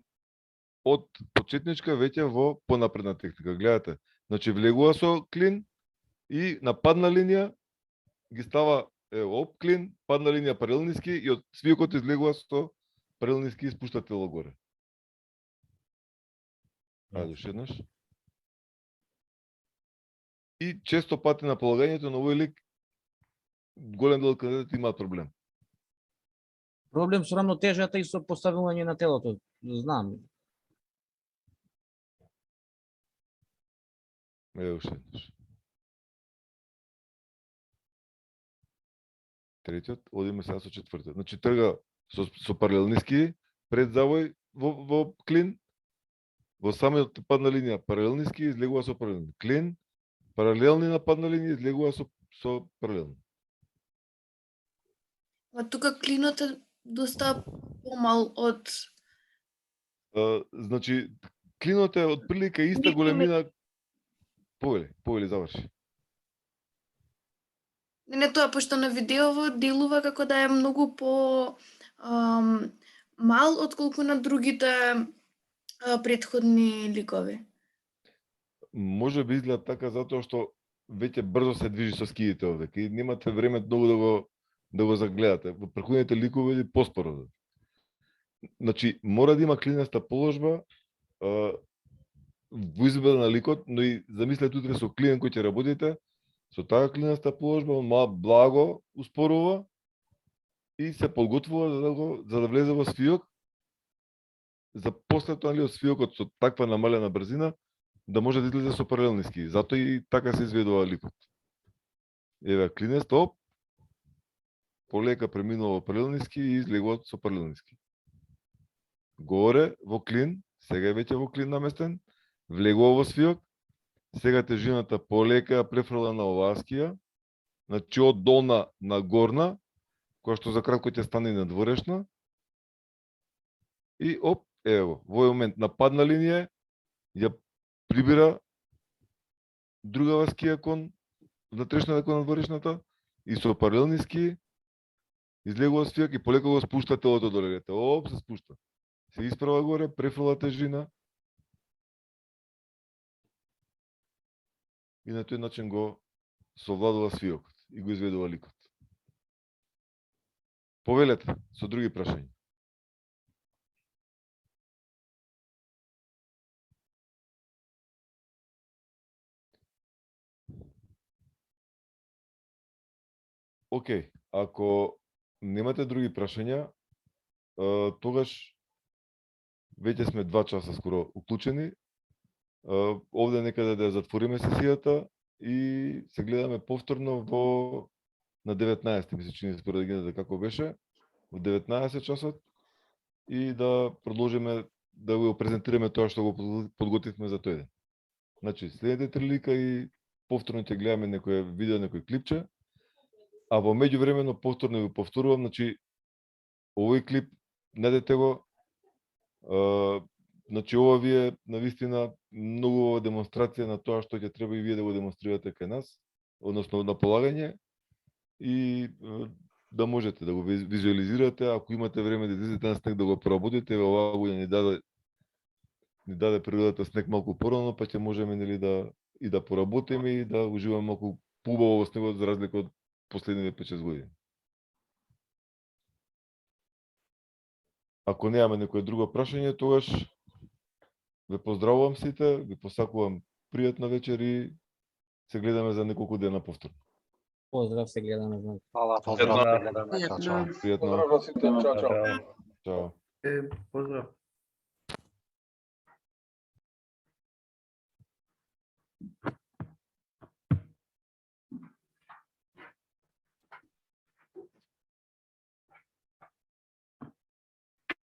од почетничка веќе во понапредна техника. Гледате, значи влегува со клин и на падна линија ги става оп клин, падна линија паралелниски и од свиокот излегува со паралелниски и спушта тело горе. Ајде уште еднаш. И често пати на полагањето на овој лик голем дел од кандидатите имаат проблем. Проблем со рамнотежата и со поставување на телото, знам. Уште еднаш. Третиот, одиме сега со четвртиот. Значи трга со паралелниски пред завој во клин, во самиот падна линија паралелниски излегува со паралелни. Клин, паралелни на падна линија излегува со паралелни. Тука клинот е доста помал од... Значи, клинот е од прилика иста големина... Повели, заврши. Не тоа, пошто на видеово делува како да е многу по мал отколку на другите претходни ликови. Може би изгледа така затоа што веќе брзо се движи со скиите овде и немате време многу да го загледате. Во претходните ликови или поспоро. Значи, мора да има клинеста положба во изгледа на ликот, но и замислете утре со клиент кој ќе работите, со таа клинеста положба, он мало благо успорува и се подготвува за да влезе во свиок, за после тоа од свиокот со таква намалена брзина, да може да излезе со паралелни ски. Затоа и така се изведува ликот. Еве, клинест, оп, полека преминува во паралелни ски и излегува со паралелни ски. Горе во клин, сега е веќе во клин наместен, влегува во свиок, сега тежината полека префрла на оваа скија, значи од долна на горна, која што за кратко ќе стане и на дворешна, и оп, ево, во овој момент на падна линија, ја прибира другава скија кон внатрешната кон надворешната и со паралелни ски излегува свијак и полека го спушта телото доле. Оп, се спушта. Се исправа горе, префрла тежина и на тој начин го совладува свиокот и го изведува ликот. Повелете со други прашања. Океј, ако немате други прашања, тогаш веќе сме 2 часа скоро уклучени. Овде некаде да ја затвориме сесијата и се гледаме повторно на 19, ми се чини според агендата како беше, во 19 часот и да продолжиме да го презентираме тоа што го подготвивме за тој ден. Значи, следните 3 лика и повторно ќе гледаме некој видео, некој клипче. А во меѓувремено повторно ви повторувам, значи овој клип најдете го. Значи ова ви е навистина многу демонстрација на тоа што ќе треба и вие да го демонстрирате кај нас, односно на полагање и да можете да го визуализирате, ако имате време да излезете на снег да го поработите, оваа година ни даде природата снег малку порано, па ќе можеме нели да поработиме и да уживаме малку поубаво во снегот за разлика од последните 5-6 години. Ако немаме некое друго прашање, тогаш ве поздравувам сите, ви посакувам пријатна вечер и се гледаме за неколку дена повторно. Поздрав, се гледаме за. Фала, поздрав, се гледаме. Пријатно. Поздрав на сите, чао, чао. Чао. Поздрав.